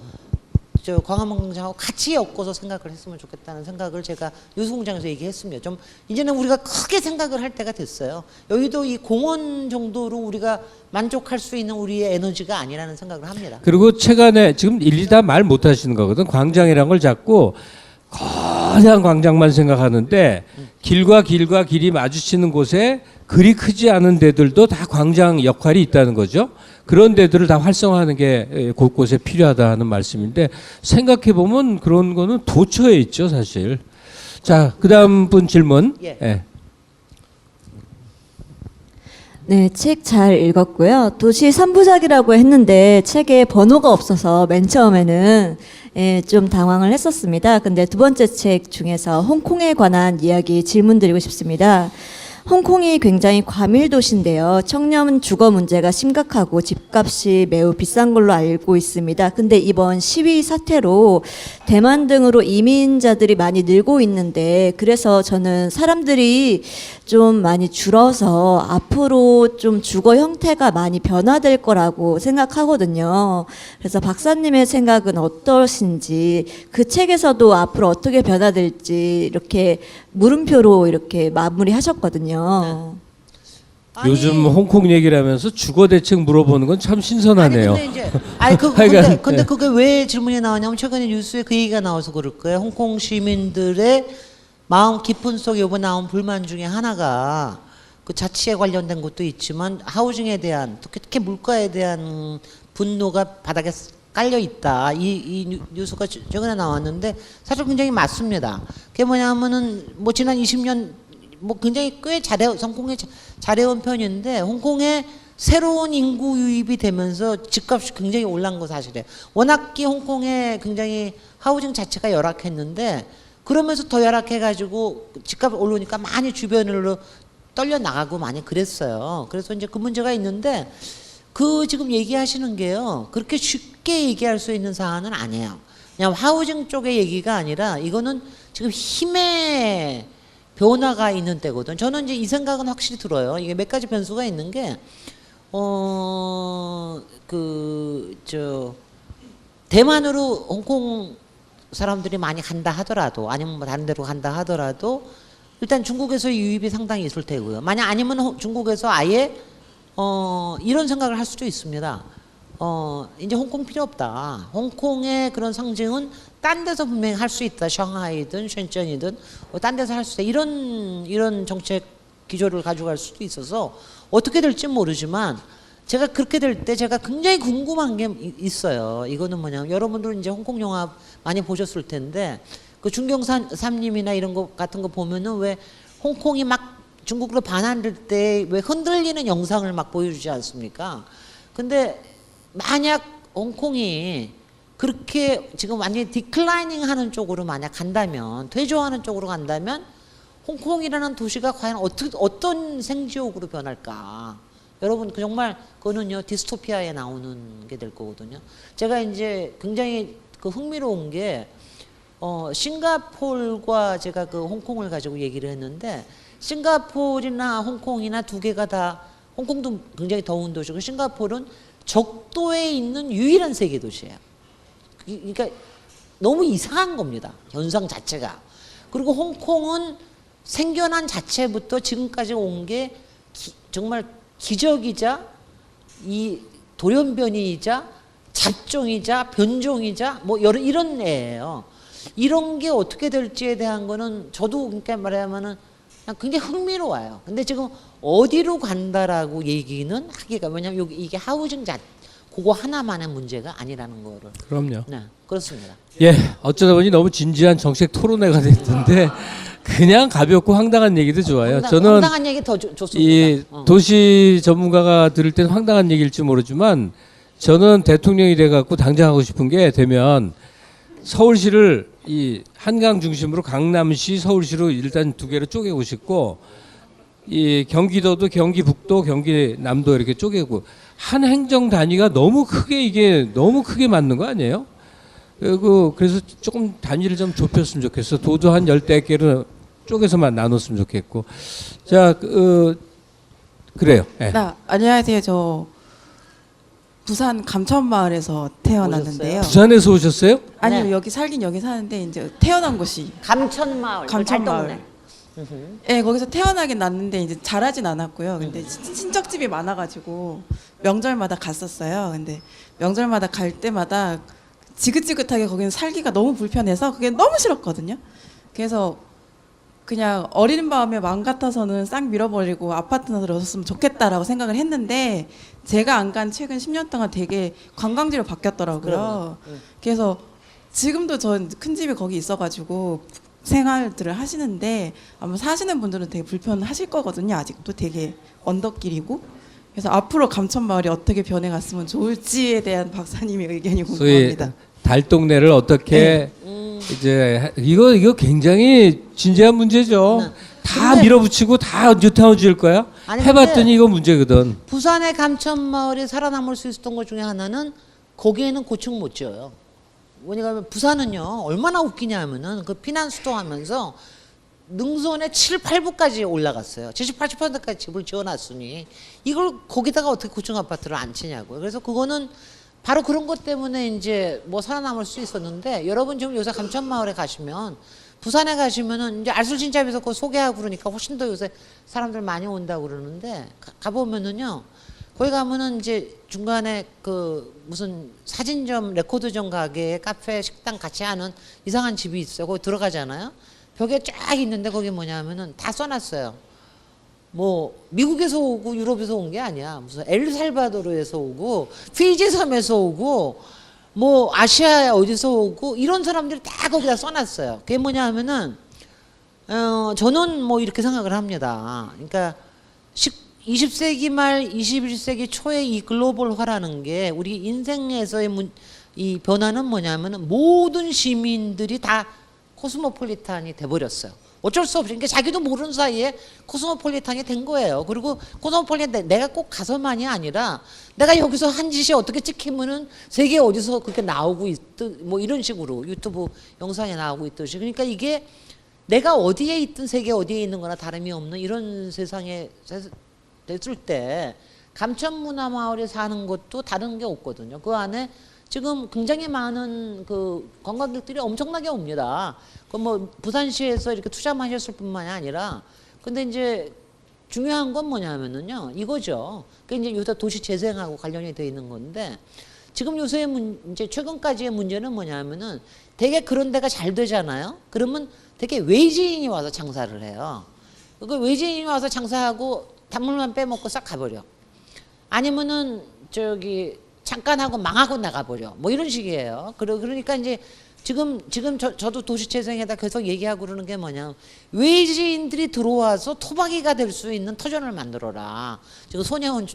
저 광화문 광장하고 같이 엮어서 생각을 했으면 좋겠다는 생각을 제가 뉴스공장에서 얘기했습니다. 좀 이제는 우리가 크게 생각을 할 때가 됐어요. 여의도 이 공원 정도로 우리가 만족할 수 있는 우리의 에너지가 아니라는 생각을 합니다. 그리고 최근에 지금 일일이 다 말 못하시는 거거든. 광장이란 걸 자꾸 거대한 광장만 생각하는데 길과 길이 마주치는 곳에 그리 크지 않은 데들도 다 광장 역할이 있다는 거죠. 그런 데들을 다 활성화하는 게 곳곳에 필요하다는 말씀인데 생각해 보면 그런 거는 도처에 있죠, 사실. 자, 그다음 분 질문. 예. 네, 책 잘 읽었고요. 도시 3부작이라고 했는데 책에 번호가 없어서 맨 처음에는 좀 당황을 했었습니다. 근데 두 번째 책 중에서 홍콩에 관한 이야기 질문 드리고 싶습니다. 홍콩이 굉장히 과밀 도시인데요. 청년 주거 문제가 심각하고 집값이 매우 비싼 걸로 알고 있습니다. 근데 이번 시위 사태로 대만 등으로 이민자들이 많이 늘고 있는데 그래서 저는 사람들이 좀 많이 줄어서 앞으로 좀 주거 형태가 많이 변화될 거라고 생각하거든요. 그래서 박사님의 생각은 어떠신지, 그 책에서도 앞으로 어떻게 변화될지 이렇게 물음표로 이렇게 마무리하셨거든요. 아니, 요즘 홍콩 얘기를 하면서 주거 대책 물어보는 건 참 신선하네요. 아니 근데 이제 근데 그게 왜 질문이 나오냐면 최근에 뉴스에 그 얘기가 나와서 그럴 거예요. 홍콩 시민들의 마음 깊은 속에 이번 나온 불만 중에 하나가 그 자치에 관련된 것도 있지만 하우징에 대한 특히 물가에 대한 분노가 바닥에 깔려 있다. 이 뉴스가 최근에 나왔는데 사실 굉장히 맞습니다. 그게 뭐냐면은 뭐 지난 20년 뭐 굉장히 꽤 홍콩에 잘해온 편인데 홍콩에 새로운 인구 유입이 되면서 집값이 굉장히 올라간 거 사실이에요. 워낙에 홍콩에 굉장히 하우징 자체가 열악했는데 그러면서 더 열악해가지고 집값 오르니까 많이 주변으로 떨려 나가고 많이 그랬어요. 그래서 이제 그 문제가 있는데 그 지금 얘기하시는 게요 그렇게 쉽게 얘기할 수 있는 사안은 아니에요. 그냥 하우징 쪽의 얘기가 아니라 이거는 지금 힘의 변화가 있는 때거든. 저는 이제 이 생각은 확실히 들어요. 이게 몇 가지 변수가 있는 게 대만으로 홍콩 사람들이 많이 간다 하더라도 아니면 뭐 다른 데로 간다 하더라도 일단 중국에서 유입이 상당히 있을 테고요. 만약 아니면 중국에서 아예 이런 생각을 할 수도 있습니다. 이제 홍콩 필요 없다. 홍콩의 그런 상징은 딴 데서 분명히 할 수 있다. 상하이든 쉔전이든 딴 데서 할 수 있다. 이런 정책 기조를 가져갈 수도 있어서 어떻게 될지 모르지만 제가 그렇게 될 때 제가 굉장히 궁금한 게 있어요. 이거는 뭐냐면 여러분들 이제 홍콩 영화 많이 보셨을 텐데 그 중경삼님이나 이런 거 같은 거 보면은 왜 홍콩이 막 중국으로 반환될 때 왜 흔들리는 영상을 막 보여주지 않습니까? 근데 만약 홍콩이 그렇게 지금 완전히 디클라이닝 하는 쪽으로 만약 간다면 퇴조하는 쪽으로 간다면 홍콩이라는 도시가 과연 어떤 생지옥으로 변할까? 여러분 정말 그거는요 디스토피아에 나오는 게 될 거거든요. 제가 이제 굉장히 그 흥미로운 게 싱가포르와 제가 그 홍콩을 가지고 얘기를 했는데 싱가포르나 홍콩이나 두 개가 다 홍콩도 굉장히 더운 도시고 싱가포르는 적도에 있는 유일한 세계 도시예요. 그러니까 너무 이상한 겁니다. 현상 자체가. 그리고 홍콩은 생겨난 자체부터 지금까지 온 게 정말 기적이자 이 돌연변이이자 잡종이자 변종이자 뭐 이런 애예요. 이런 게 어떻게 될지에 대한 거는 저도 그러니까 말하면은 그냥 굉장히 흥미로워요. 근데 지금 어디로 간다라고 얘기는 하기가 왜냐면 이게 하우징 그거 하나만의 문제가 아니라는 거를. 그럼요. 네, 그렇습니다. 예, 어쩌다 보니 너무 진지한 정책 토론회가 됐는데 그냥 가볍고 황당한 얘기도 좋아요. 저는 황당한 얘기 더 좋습니다. 이 도시 전문가가 들을 땐 황당한 얘기일지 모르지만 저는 대통령이 돼갖고 당장 하고 싶은 게 되면 서울시를 이 한강 중심으로 강남시, 서울시로 일단 두 개로 쪼개고 싶고 이 경기도도 경기북도, 경기남도 이렇게 쪼개고 한 행정 단위가 너무 크게 맞는 거 아니에요? 그래서 조금 단위를 좀 좁혔으면 좋겠어. 도도 한 10대 개로 쪼개서만 나눴으면 좋겠고. 자, 그래요. 네. 안녕하세요. 저 부산 감천마을에서 태어났는데요. 부산에서 오셨어요? 아니요, 네. 여기 사는데 이제 태어난 곳이 감천마을. 감천마을. 네, 거기서 태어나긴 났는데 이제 자라진 않았고요. 근데 친척집이 많아가지고 명절마다 갔었어요. 근데 명절마다 갈 때마다 지긋지긋하게 거기는 살기가 너무 불편해서 그게 너무 싫었거든요. 그래서 그냥 어린 마음에 마음 같아서는 싹 밀어버리고 아파트나 들어섰으면 좋겠다라고 생각을 했는데 제가 안 간 최근 10년 동안 되게 관광지로 바뀌었더라고요. 그래서 지금도 전 큰 집이 거기 있어가지고 생활들을 하시는데 아마 사시는 분들은 되게 불편하실 거거든요. 아직도 되게 언덕길이고. 그래서 앞으로 감천마을이 어떻게 변해갔으면 좋을지에 대한 박사님의 의견이 궁금합니다. 소위 달동네를 어떻게 이제 이거 굉장히 진지한 문제죠. 다 근데- 밀어붙이고 다 뉴타운 지을 거야? 아니, 해봤더니 근데- 이거 문제거든. 부산의 감천마을이 살아남을 수 있었던 것 중에 하나는 거기에는 고층 못 지어요. 왜냐하면 부산은요 얼마나 웃기냐 하면은 그 피난수도 하면서 능선에 7, 8부까지 올라갔어요. 70, 80%까지 집을 지어놨으니 이걸 거기다가 어떻게 고층 아파트를 안 치냐고요. 그래서 그거는 바로 그런 것 때문에 이제 뭐 살아남을 수 있었는데 여러분 지금 요새 감천마을에 가시면 부산에 가시면은 이제 알술진잡에서 그거 소개하고 그러니까 훨씬 더 요새 사람들 많이 온다고 그러는데 가보면은요 거기 가면은 이제 중간에 그 무슨 사진점, 레코드점 가게, 카페, 식당 같이 하는 이상한 집이 있어요. 거기 들어가잖아요. 벽에 쫙 있는데 거기 뭐냐면은 다 써놨어요. 뭐 미국에서 오고 유럽에서 온 게 아니야. 무슨 엘살바도르에서 오고 피지섬에서 오고 뭐 아시아 어디서 오고 이런 사람들이 다 거기다 써놨어요. 그게 뭐냐 하면은 저는 뭐 이렇게 생각을 합니다. 그러니까 20세기 말 21세기 초에 이 글로벌화라는 게 우리 인생에서의 이 변화는 뭐냐면은 모든 시민들이 다 코스모폴리탄이 돼버렸어요. 어쩔 수 없이 그러니까 자기도 모르는 사이에 코스모폴리탄이 된 거예요. 그리고 코스모폴리탄 내가 꼭 가서만이 아니라 내가 여기서 한 짓이 어떻게 찍히면은 세계 어디서 그렇게 나오고 있듯 뭐 이런 식으로 유튜브 영상에 나오고 있듯이 그러니까 이게 내가 어디에 있든 세계 어디에 있는 거나 다름이 없는 이런 세상에 됐을 때 감천문화마을에 사는 것도 다른 게 없거든요. 그 안에 지금 굉장히 많은 그 관광객들이 엄청나게 옵니다. 그 뭐 부산시에서 이렇게 투자하셨을 뿐만이 아니라 근데 이제 중요한 건 뭐냐면은요 이거죠. 그 이제 요새 도시 재생하고 관련이 돼 있는 건데 지금 요새 이제 최근까지의 문제는 뭐냐면은 되게 그런 데가 잘 되잖아요. 그러면 되게 외지인이 와서 장사를 해요. 그 외지인이 와서 장사하고 단물만 빼먹고 싹 가버려. 아니면은 저기 잠깐 하고 망하고 나가버려. 뭐 이런 식이에요. 그러니까 이제 지금 저도 도시재생에다 계속 얘기하고 그러는 게 뭐냐. 외지인들이 들어와서 토박이가 될 수 있는 터전을 만들어라. 지금 손혜원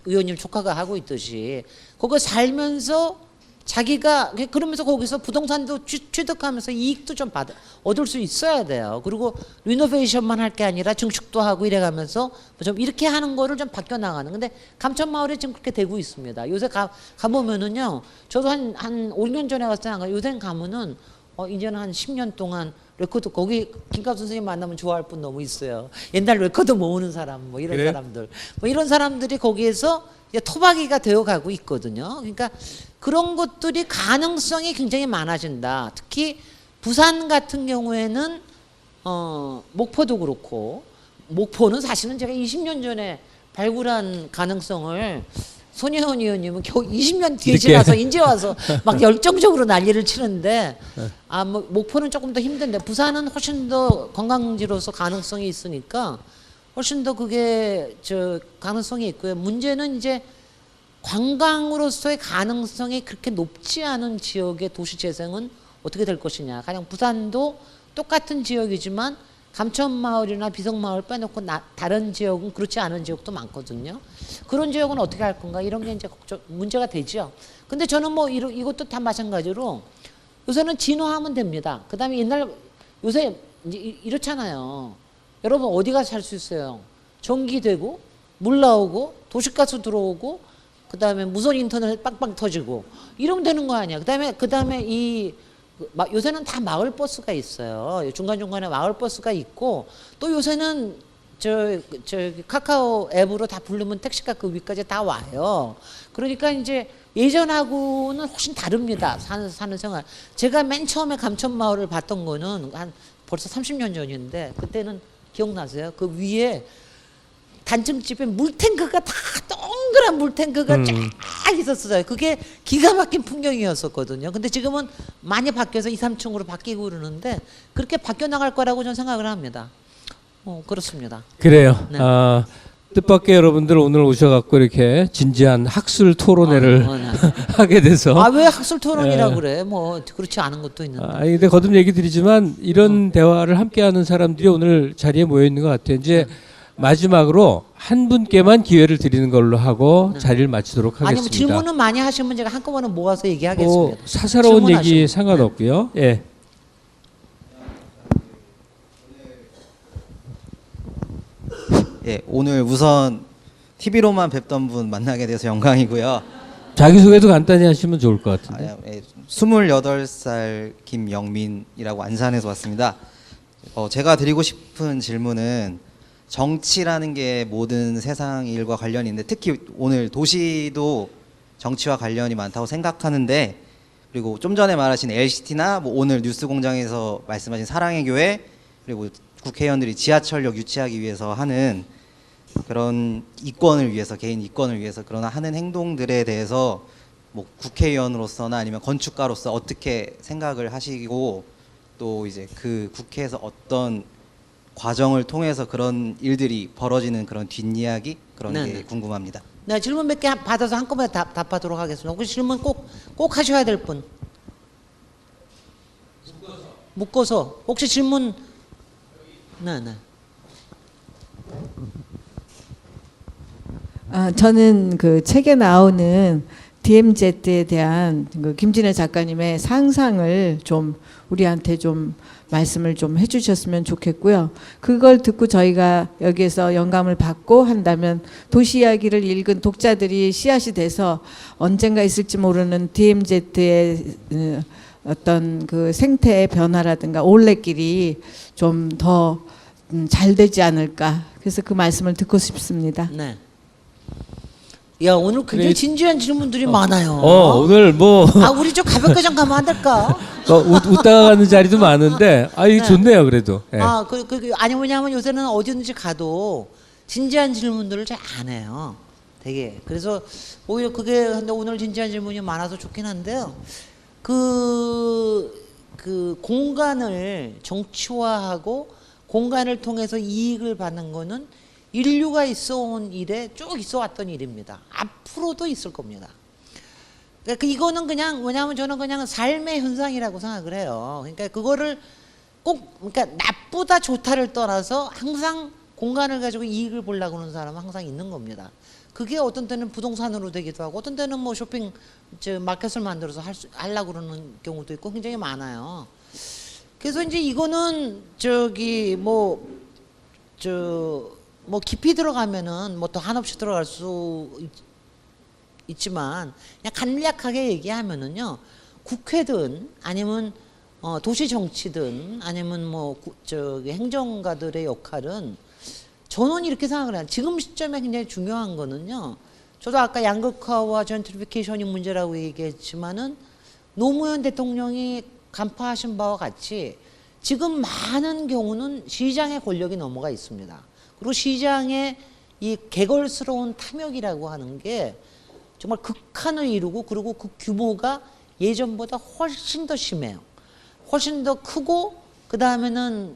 의원님 조카가 하고 있듯이. 그거 살면서 자기가 그러면서 거기서 부동산도 취득하면서 이익도 좀 얻을 수 있어야 돼요. 그리고 리노베이션만 할 게 아니라 증축도 하고 이래가면서 좀 이렇게 하는 거를 좀 바뀌어 나가는. 근데 감천마을에 지금 그렇게 되고 있습니다. 요새 가보면은요. 저도 한 5년 전에 갔을 때 요새 가면은 이제는 한 10년 동안 레코드 거기 김갑 선생님 만나면 좋아할 분 너무 있어요. 옛날 레코드 모으는 사람 뭐 이런 그래? 사람들 뭐 이런 사람들이 거기에서 이제 토박이가 되어가고 있거든요. 그러니까 그런 것들이 가능성이 굉장히 많아진다. 특히 부산 같은 경우에는 목포도 그렇고 목포는 사실은 제가 20년 전에 발굴한 가능성을 손혜원 의원님은 겨우 20년 뒤에 지나서 이제 와서 막 열정적으로 난리를 치는데 뭐 목포는 조금 더 힘든데 부산은 훨씬 더 관광지로서 가능성이 있으니까 훨씬 더 그게 저 가능성이 있고요. 문제는 이제 관광으로서의 가능성이 그렇게 높지 않은 지역의 도시 재생은 어떻게 될 것이냐. 가령 부산도 똑같은 지역이지만 감천마을이나 비석마을 빼놓고 다른 지역은 그렇지 않은 지역도 많거든요. 그런 지역은 어떻게 할 건가 이런 게 이제 문제가 되죠. 근데 저는 뭐 이것도 다 마찬가지로 요새는 진화하면 됩니다. 그다음에 옛날 요새 이제 이렇잖아요. 여러분 어디 가서 살 수 있어요? 전기 되고 물 나오고 도시가스 들어오고 그다음에 무선 인터넷 빵빵 터지고 이러면 되는 거 아니야. 그다음에 요새는 다 마을 버스가 있어요. 중간중간에 마을 버스가 있고 또 요새는 저 카카오 앱으로 다 부르면 택시가 그 위까지 다 와요. 그러니까 이제 예전하고는 훨씬 다릅니다. 사는 생활. 제가 맨 처음에 감천마을을 봤던 거는 한 벌써 30년 전인데 그때는 기억나세요? 그 위에 단층집에 물탱크가 다 동그란 물탱크가 쫙 있었어요. 그게 기가 막힌 풍경이었었거든요. 근데 지금은 많이 바뀌어서 2, 3층으로 바뀌고 그러는데 그렇게 바뀌어 나갈 거라고 저는 생각을 합니다. 그렇습니다. 그래요. 네. 뜻밖의 여러분들 오늘 오셔갖고 이렇게 진지한 학술 토론회를 하게 돼서. 왜 학술 토론이라고 그래? 뭐 그렇지 않은 것도 있는데. 근데 거듭 얘기 드리지만 이런 대화를 함께하는 사람들이 오늘 자리에 모여 있는 것 같아요. 이제 마지막으로 한 분께만 기회를 드리는 걸로 하고 자리를 마치도록 하겠습니다. 아니 뭐 질문은 많이 하시면 제가 한꺼번에 모아서 얘기하겠습니다. 사사로운 얘기 질문하시면. 상관없고요. 예. 예, 오늘 우선 TV로만 뵙던 분 만나게 돼서 영광이고요. 자기소개도 간단히 하시면 좋을 것 같은데. 28살 김영민이라고 안산에서 왔습니다. 제가 드리고 싶은 질문은 정치라는 게 모든 세상 일과 관련이 있는데 특히 오늘 도시도 정치와 관련이 많다고 생각하는데 그리고 좀 전에 말하신 LCT나 뭐 오늘 뉴스공장에서 말씀하신 사랑의 교회 그리고 국회의원들이 지하철역 유치하기 위해서 하는 그런 이권을 위해서 개인 이권을 위해서 그러나 하는 행동들에 대해서 뭐 국회의원으로서나 아니면 건축가로서 어떻게 생각을 하시고 또 이제 그 국회에서 어떤 과정을 통해서 그런 일들이 벌어지는 그런 뒷이야기 그런 네네. 게 궁금합니다. 네, 질문 몇 개 받아서 한꺼번에 답하도록 하겠습니다. 혹시 질문 꼭 하셔야 될 분? 묶어서. 혹시 질문? 네. 저는 그 책에 나오는 DMZ에 대한 그 김진애 작가님의 상상을 좀 우리한테 좀 말씀을 좀 해주셨으면 좋겠고요. 그걸 듣고 저희가 여기에서 영감을 받고 한다면 도시 이야기를 읽은 독자들이 씨앗이 돼서 언젠가 있을지 모르는 DMZ의 어떤 그 생태의 변화라든가 올레길이 좀 더 잘 되지 않을까. 그래서 그 말씀을 듣고 싶습니다. 네. 야 오늘 굉장히 그래. 진지한 질문들이 많아요. 오늘 뭐 아 우리 좀 가볍게 좀 가면 안 될까? 웃다가 가는 자리도 많은데 이게 네. 좋네요 그래도. 예. 아니 뭐냐면 요새는 어디든지 가도 진지한 질문들을 잘 안 해요. 되게. 그래서 오히려 그게 근데 오늘 진지한 질문이 많아서 좋긴 한데요. 그 공간을 정치화하고 공간을 통해서 이익을 받는 거는 인류가 있어온 일에 쭉 있어왔던 일입니다. 앞으로도 있을 겁니다. 그러니까 이거는 그냥 뭐냐면 저는 그냥 삶의 현상이라고 생각을 해요. 그러니까 그거를 꼭 그러니까 나쁘다 좋다를 떠나서 항상 공간을 가지고 이익을 보려고 하는 사람은 항상 있는 겁니다. 그게 어떤 때는 부동산으로 되기도 하고 어떤 때는 뭐 쇼핑 마켓을 만들어서 하려고 그러는 경우도 있고 굉장히 많아요. 그래서 이제 이거는 뭐 깊이 들어가면은 뭐 더 한없이 들어갈 수 있지만 그냥 간략하게 얘기하면은요 국회든 아니면 도시 정치든 아니면 뭐 행정가들의 역할은 저는 이렇게 생각을 해요. 지금 시점에 굉장히 중요한 거는요. 저도 아까 양극화와 젠트리피케이션이 문제라고 얘기했지만은 노무현 대통령이 간파하신 바와 같이 지금 많은 경우는 시장의 권력이 넘어가 있습니다. 그리고 시장의 이 개걸스러운 탐욕이라고 하는 게 정말 극한을 이루고 그리고 그 규모가 예전보다 훨씬 더 심해요. 훨씬 더 크고 그 다음에는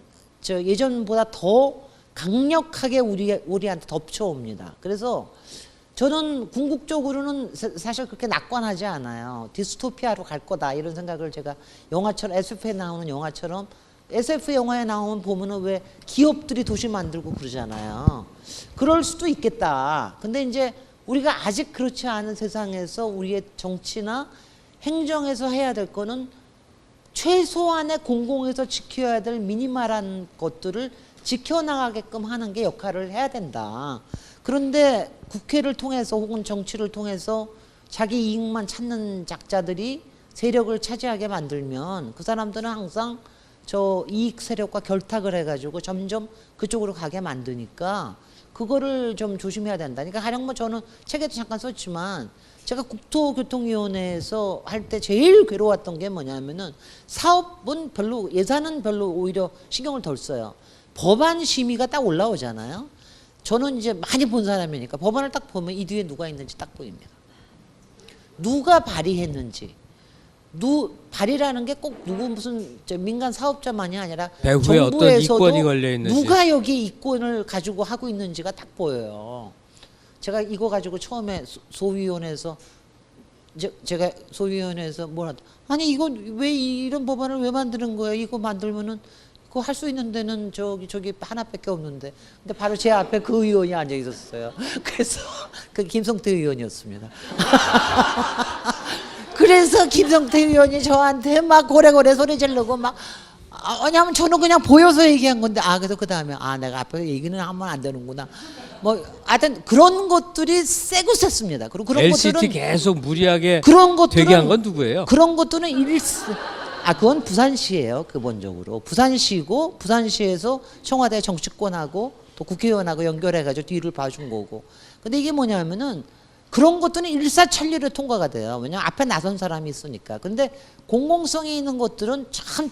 예전보다 더 강력하게 우리한테 덮쳐옵니다. 그래서 저는 궁극적으로는 사실 그렇게 낙관하지 않아요. 디스토피아로 갈 거다 이런 생각을 제가 영화처럼 SF에 나오는 영화처럼 SF 영화에 나오면 보면은 왜 기업들이 도시 만들고 그러잖아요. 그럴 수도 있겠다. 근데 이제 우리가 아직 그렇지 않은 세상에서 우리의 정치나 행정에서 해야 될 거는 최소한의 공공에서 지켜야 될 미니멀한 것들을 지켜나가게끔 하는 게 역할을 해야 된다. 그런데 국회를 통해서 혹은 정치를 통해서 자기 이익만 찾는 작자들이 세력을 차지하게 만들면 그 사람들은 항상 저 이익 세력과 결탁을 해가지고 점점 그쪽으로 가게 만드니까 그거를 좀 조심해야 된다. 그러니까 가령 뭐 저는 책에도 잠깐 썼지만 제가 국토교통위원회에서 할 때 제일 괴로웠던 게 뭐냐면은 사업은 별로 예산은 별로 오히려 신경을 덜 써요. 법안 심의가 딱 올라오잖아요. 저는 이제 많이 본 사람이니까 법안을 딱 보면 이 뒤에 누가 있는지 딱 보입니다. 누가 발의했는지. 발의라는 게 꼭 누구 무슨 민간 사업자만이 아니라 배후에 어떤 정부에서도 이권이 걸려 있는지. 누가 여기 이권을 가지고 하고 있는지가 딱 보여요. 제가 이거 가지고 처음에 소위원회에서 제가 소위원회에서 뭐라 아니 이거 왜 이런 법안을 왜 만드는 거예요? 이거 만들면은 그거 할 수 있는 데는 저기 하나밖에 없는데. 근데 바로 제 앞에 그 의원이 앉아 있었어요. 그래서 그 김성태 의원이었습니다. 그래서 김성태 의원이 저한테 막 고래고래 소리 지르고 막 왜냐하면 저는 그냥 보여서 얘기한 건데 그래서 그 다음에 내가 앞에서 얘기는 하면 안 되는구나. 뭐 하여튼 그런 것들이 세고 셌습니다. 그리고 그런 LCT 것들은 계속 무리하게 그런 것들은 되게 한 건 누구예요? 그런 것들은 그건 부산시예요. 기본적으로 부산시고 부산시에서 청와대 정치권하고 또 국회의원하고 연결해가지고 뒤를 봐준 거고. 근데 이게 뭐냐면은 그런 것들은 일사천리로 통과가 돼요. 왜냐하면 앞에 나선 사람이 있으니까. 근데 공공성이 있는 것들은 참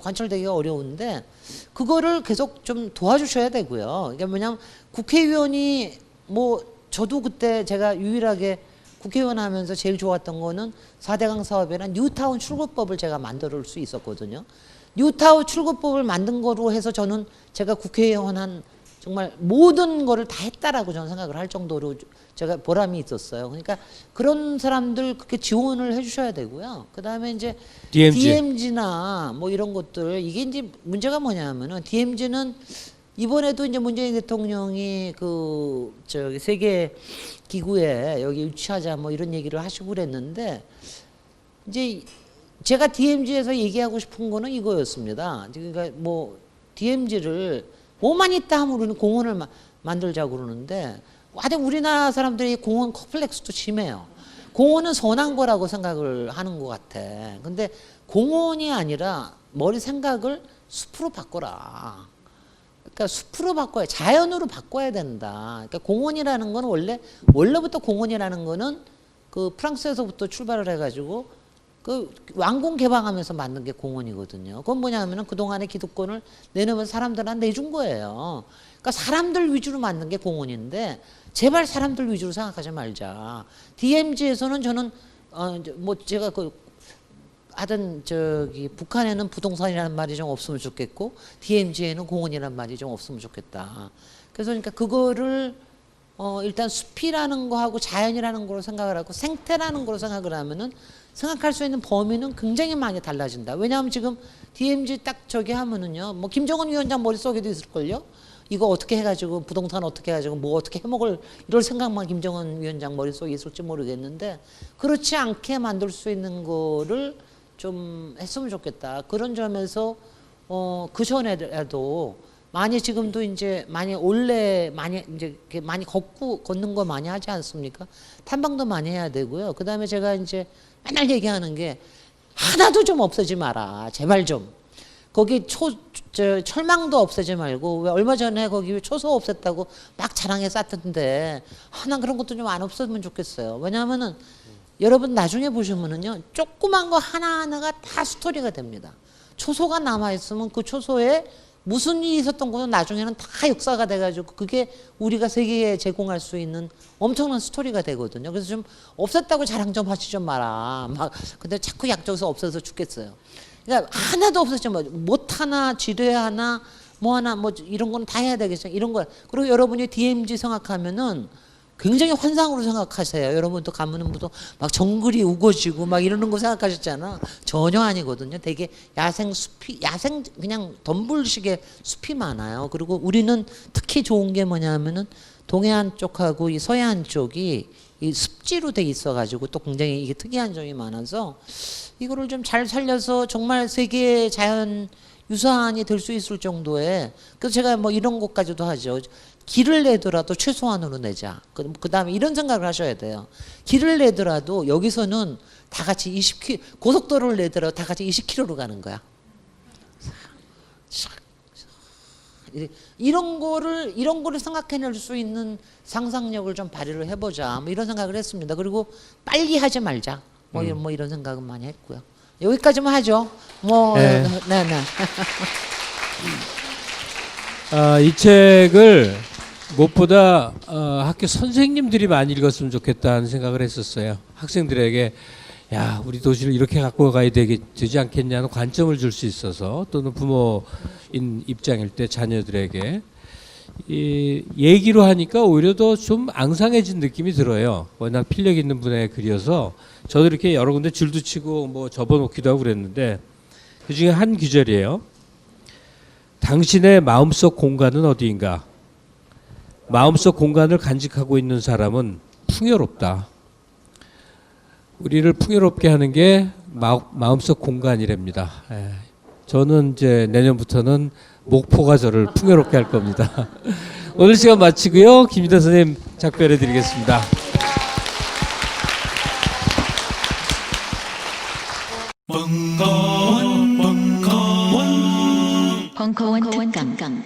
관철되기가 어려운데 그거를 계속 좀 도와주셔야 되고요. 이게 뭐냐면 국회의원이 뭐 저도 그때 제가 유일하게 국회의원 하면서 제일 좋았던 거는 4대강 사업에는 뉴타운 출구법을 제가 만들 수 있었거든요. 뉴타운 출구법을 만든 거로 해서 저는 제가 국회의원 한 정말 모든 거를 다 했다라고 저는 생각을 할 정도로 제가 보람이 있었어요. 그러니까 그런 사람들 그렇게 지원을 해주셔야 되고요. 그 다음에 이제 DMZ나 뭐 이런 것들 이게 이제 문제가 뭐냐면은 DMZ는 이번에도 이제 문재인 대통령이 세계 기구에 여기 유치하자 뭐 이런 얘기를 하시고 그랬는데 이제 제가 DMZ에서 얘기하고 싶은 거는 이거였습니다. 그러니까 뭐 DMZ를 뭐만 있다 하면 우리는 공원을 만들자고 그러는데 하여튼 우리나라 사람들이 공원 컴플렉스도 심해요. 공원은 선한 거라고 생각을 하는 것 같아. 근데 공원이 아니라 머리 생각을 숲으로 바꿔라. 그러니까 숲으로 바꿔야 자연으로 바꿔야 된다. 그러니까 공원이라는 건 원래부터 공원이라는 거는 그 프랑스에서부터 출발을 해가지고 그 왕궁 개방하면서 만든 게 공원이거든요. 그건 뭐냐면은 그동안의 기득권을 내놓으면 사람들한테 내준 거예요. 그러니까 사람들 위주로 만든 게 공원인데 제발 사람들 위주로 생각하지 말자. DMZ에서는 저는 뭐 제가 그 하여튼 저기 북한에는 부동산이라는 말이 좀 없으면 좋겠고 DMZ에는 공원이라는 말이 좀 없으면 좋겠다. 그래서 그러니까 그거를 일단 숲이라는 거하고 자연이라는 거로 생각을 하고 생태라는 거로 생각을 하면은 생각할 수 있는 범위는 굉장히 많이 달라진다. 왜냐하면 지금 DMZ 딱 저기 하면은요, 뭐 김정은 위원장 머릿속에도 있을걸요? 이거 어떻게 해가지고 부동산 어떻게 해가지고 뭐 어떻게 해먹을 이럴 생각만 김정은 위원장 머릿속에 있을지 모르겠는데 그렇지 않게 만들 수 있는 거를 좀 했으면 좋겠다. 그런 점에서 그 전에라도 많이 지금도 이제 많이 많이 이제 이렇게 많이 걷는 거 많이 하지 않습니까? 탐방도 많이 해야 되고요. 그다음에 제가 이제 맨날 얘기하는 게 하나도 좀 없애지 마라. 제발 좀. 거기 철망도 없애지 말고 왜 얼마 전에 거기 초소 없앴다고 막 자랑해 쌌던데 난 그런 것도 좀 안 없애면 좋겠어요. 왜냐하면은 여러분 나중에 보시면은요 조그만 거 하나하나가 다 스토리가 됩니다. 초소가 남아 있으면 그 초소에 무슨 일이 있었던 거는 나중에는 다 역사가 돼가지고 그게 우리가 세계에 제공할 수 있는 엄청난 스토리가 되거든요. 그래서 좀 없앴다고 자랑 좀 하지 좀 마라. 막 근데 자꾸 약적에서 없어서 죽겠어요. 그러니까 하나도 없었죠. 못 하나, 지뢰 하나, 뭐 하나, 뭐 이런 건 다 해야 되겠죠. 이런 거. 그리고 여러분이 DMZ 생각하면은 굉장히 환상으로 생각하세요. 여러분도 가면은 막 정글이 우거지고 막 이러는 거 생각하셨잖아. 전혀 아니거든요. 되게 야생 그냥 덤불식의 숲이 많아요. 그리고 우리는 특히 좋은 게 뭐냐면은 동해안 쪽하고 이 서해안 쪽이 이 습지로 돼 있어가지고 또 굉장히 이게 특이한 점이 많아서 이거를 좀 잘 살려서 정말 세계 자연 유산이 될 수 있을 정도의 그래서 제가 뭐 이런 것까지도 하죠. 길을 내더라도 최소한으로 내자. 그 다음에 이런 생각을 하셔야 돼요. 길을 내더라도 여기서는 다 같이 20km, 고속도로를 내더라도 다 같이 20km로 가는 거야. 이런 거를 생각해낼 수 있는 상상력을 좀 발휘를 해보자. 뭐 이런 생각을 했습니다. 그리고 빨리 하지 말자. 뭐 이런 생각은 많이 했고요. 여기까지만 하죠. 네. 이 책을 무엇보다 학교 선생님들이 많이 읽었으면 좋겠다는 생각을 했었어요. 학생들에게 야 우리 도시를 이렇게 갖고 가야 되지 않겠냐는 관점을 줄 수 있어서 또는 부모인 입장일 때 자녀들에게 이 얘기로 하니까 오히려 더 좀 앙상해진 느낌이 들어요. 워낙 필력 있는 분의 글이어서 저도 이렇게 여러 군데 줄도 치고 뭐 접어놓기도 하고 그랬는데 그 중에 한 구절이에요. 당신의 마음속 공간은 어디인가? 마음속 공간을 간직하고 있는 사람은 풍요롭다. 우리를 풍요롭게 하는 게 마음속 공간이랍니다. 저는 이제 내년부터는 목포가 저를 풍요롭게 할 겁니다. 오늘 시간 마치고요. 김희대 선생님 작별해 드리겠습니다. 벙커원 특강